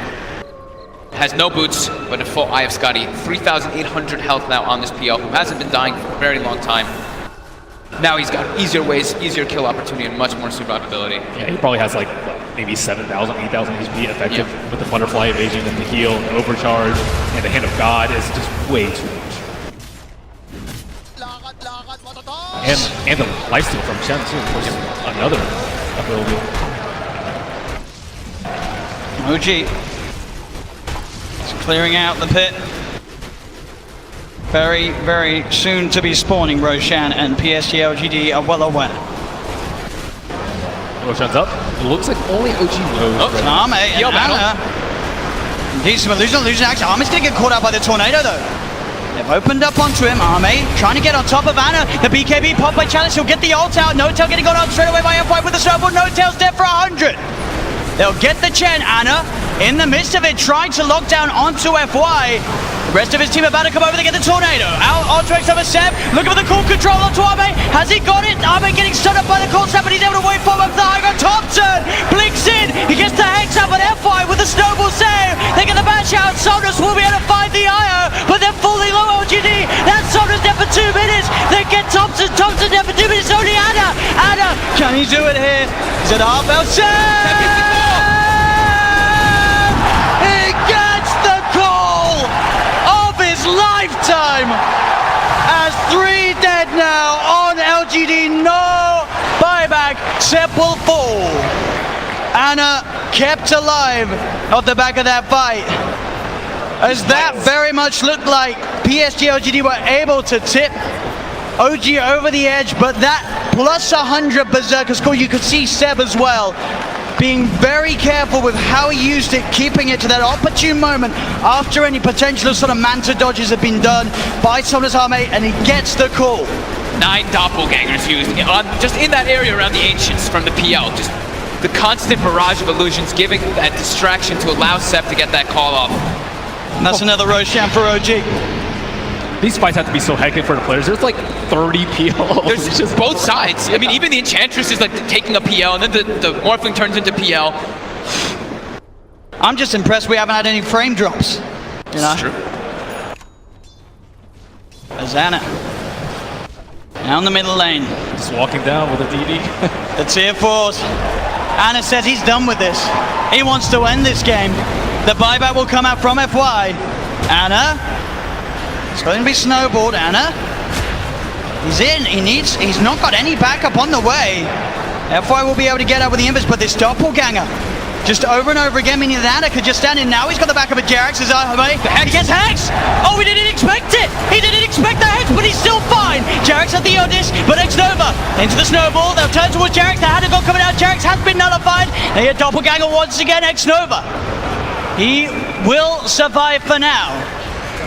Has no boots, but a full Eye of Scotty. 3,800 health now on this PL, who hasn't been dying for a very long time. Now he's got easier ways, easier kill opportunity, and much more survivability. Yeah, he probably has like maybe 7,000, 8,000 HP effective with the Butterfly Evasion and the heal and overcharge, and the Hand of God is just way too much. And the lifesteal from Shen too, of course, another ability. OG is clearing out the pit. Very, very soon to be spawning. Roshan and PSG LGD are well aware. Roshan's up. It looks like only OG knows. Arme and Ana. Indeed, some illusion action. Arme's going to get caught out by the Tornado though. They've opened up onto him. Arme trying to get on top of Ana. The BKB pop by Chalice. He'll get the ult out. No Tail getting gone out straight away by F5 with the snowball. No Tail's dead for 100. They'll get the Chen. Ana in the midst of it trying to lock down onto FY. The rest of his team about to come over to get the Tornado. Out onto X over Seb. Looking for the cool control onto Arme. Has he got it? Arme getting stood up by the cold snap, but he's able to wait for him up the high ground. Thompson blinks in. He gets the Hex up, but F5 with the snowball save. They get the bash out. Sonos will be able to find the IO, but they're fully low LGD. That's Sonos dead for 2 minutes. They get Thompson. Thompson dead for 2 minutes. Only Ana. Ana, can he do it here? Is it a half bell save? He gets the call of his lifetime as 3 dead now on LGD. No buyback. Seb will fall. Ana kept alive off the back of that fight, as that very much looked like PSG LGD were able to tip OG over the edge, but that plus 100 Berserker score, you could see Seb as well being very careful with how he used it, keeping it to that opportune moment after any potential sort of Manta dodges have been done by Thomas Arme, and he gets the call. 9 doppelgangers used just in that area around the Ancients from the PL. Just the constant barrage of illusions giving that distraction to allow Seb to get that call off. And that's another Roshan for OG. These fights have to be so hectic for the players. There's like 30 PLs. There's just both sides. I mean, even the Enchantress is like taking a PL, and then the Morphling turns into PL. I'm just impressed we haven't had any frame drops. You know? It's true. Azana down the middle lane. Just walking down with a DD. The tier 4s. Ana says he's done with this. He wants to end this game. The buyback will come out from FY. Ana. It's going to be snowballed. Ana. He's in. He's not got any backup on the way. FY will be able to get out with the Embers, but this doppelganger just over and over again, meaning that Anna could just stand in. Now he's got the back of a Jerax as he gets Hex. Oh, he didn't expect it. He didn't expect the Hex, but he's still fine. Jerax at the Odis, but X-Nova into the snowball. They'll turn towards Jerax. The Hanagon coming out. Jerax has been nullified. They get Doppelganger once again. X-Nova. He will survive for now.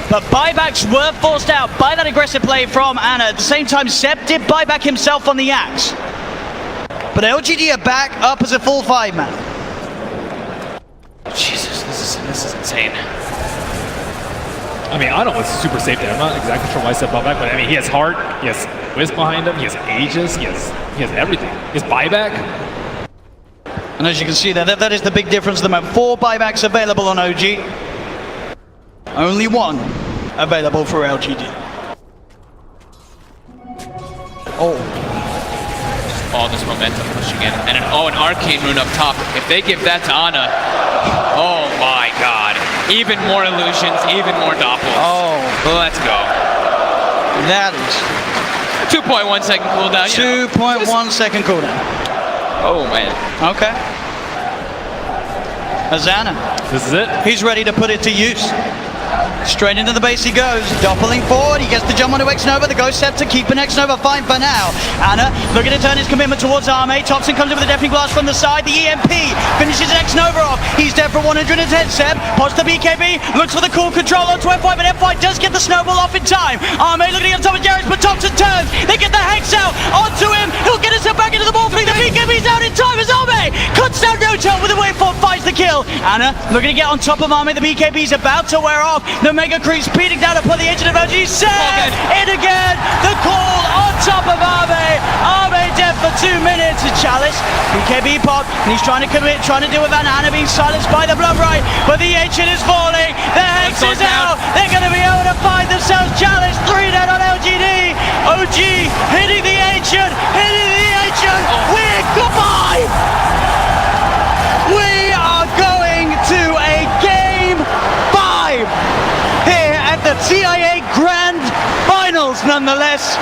But buybacks were forced out by that aggressive play from Anna. At the same time, Seb did buyback himself on the axe. But LGD are back up as a full 5-man. Jesus, this is insane. I mean, I don't know, it's super safe there. I'm not exactly sure why I said buyback, but I mean, he has Heart, he has Wisp behind him, he has Aegis, he has everything. He has buyback. And as you can see there, that is the big difference at the moment. 4 buybacks available on OG. Only 1 available for LGD. Oh. All this momentum pushing in. And an Arcane Rune up top. If they give that to Ana, oh my god. Even more illusions, even more doppels. Oh. Let's go. That is 2.1 second cooldown. 2.1 second cooldown. Oh man. Okay. Azana. This is it. He's ready to put it to use. Straight into the base he goes, doppling forward, he gets the jump onto X-Nova, the Ghost Scepter keeping X-Nova fine for now. Anna looking to turn his commitment towards Arme, Thompson comes in with a Deafening Blast from the side, the EMP finishes X-Nova off, he's dead for 110, Seb, pods the BKB, looks for the cool control onto F5, but F5 does get the snowball off in time. Arme looking on top of Jarrett, but Thompson turns, they get the Hex out, onto him, he'll get himself back into the ball fleet, the BKB's out in time as Arme cuts down no tail with the waveform, finds the kill. Anna looking to get on top of Arme, the BKB's about to wear off, the Mega Creep speeding down upon the edge of the LG. Seb in again. The call on top of Arme. Arme dead for 2 minutes. Chalice. BKB pop. And he's trying to commit, trying to deal with Anna being silenced by the Blood Right. But the ancient is falling. The Hex is out. They're going to be able to find themselves Chalice. 3 dead on LGD. OG hitting the ancient. Hitting the ancient. We're goodbye. We are going to a Game 5. Here at the TIA Grand Finals, nonetheless.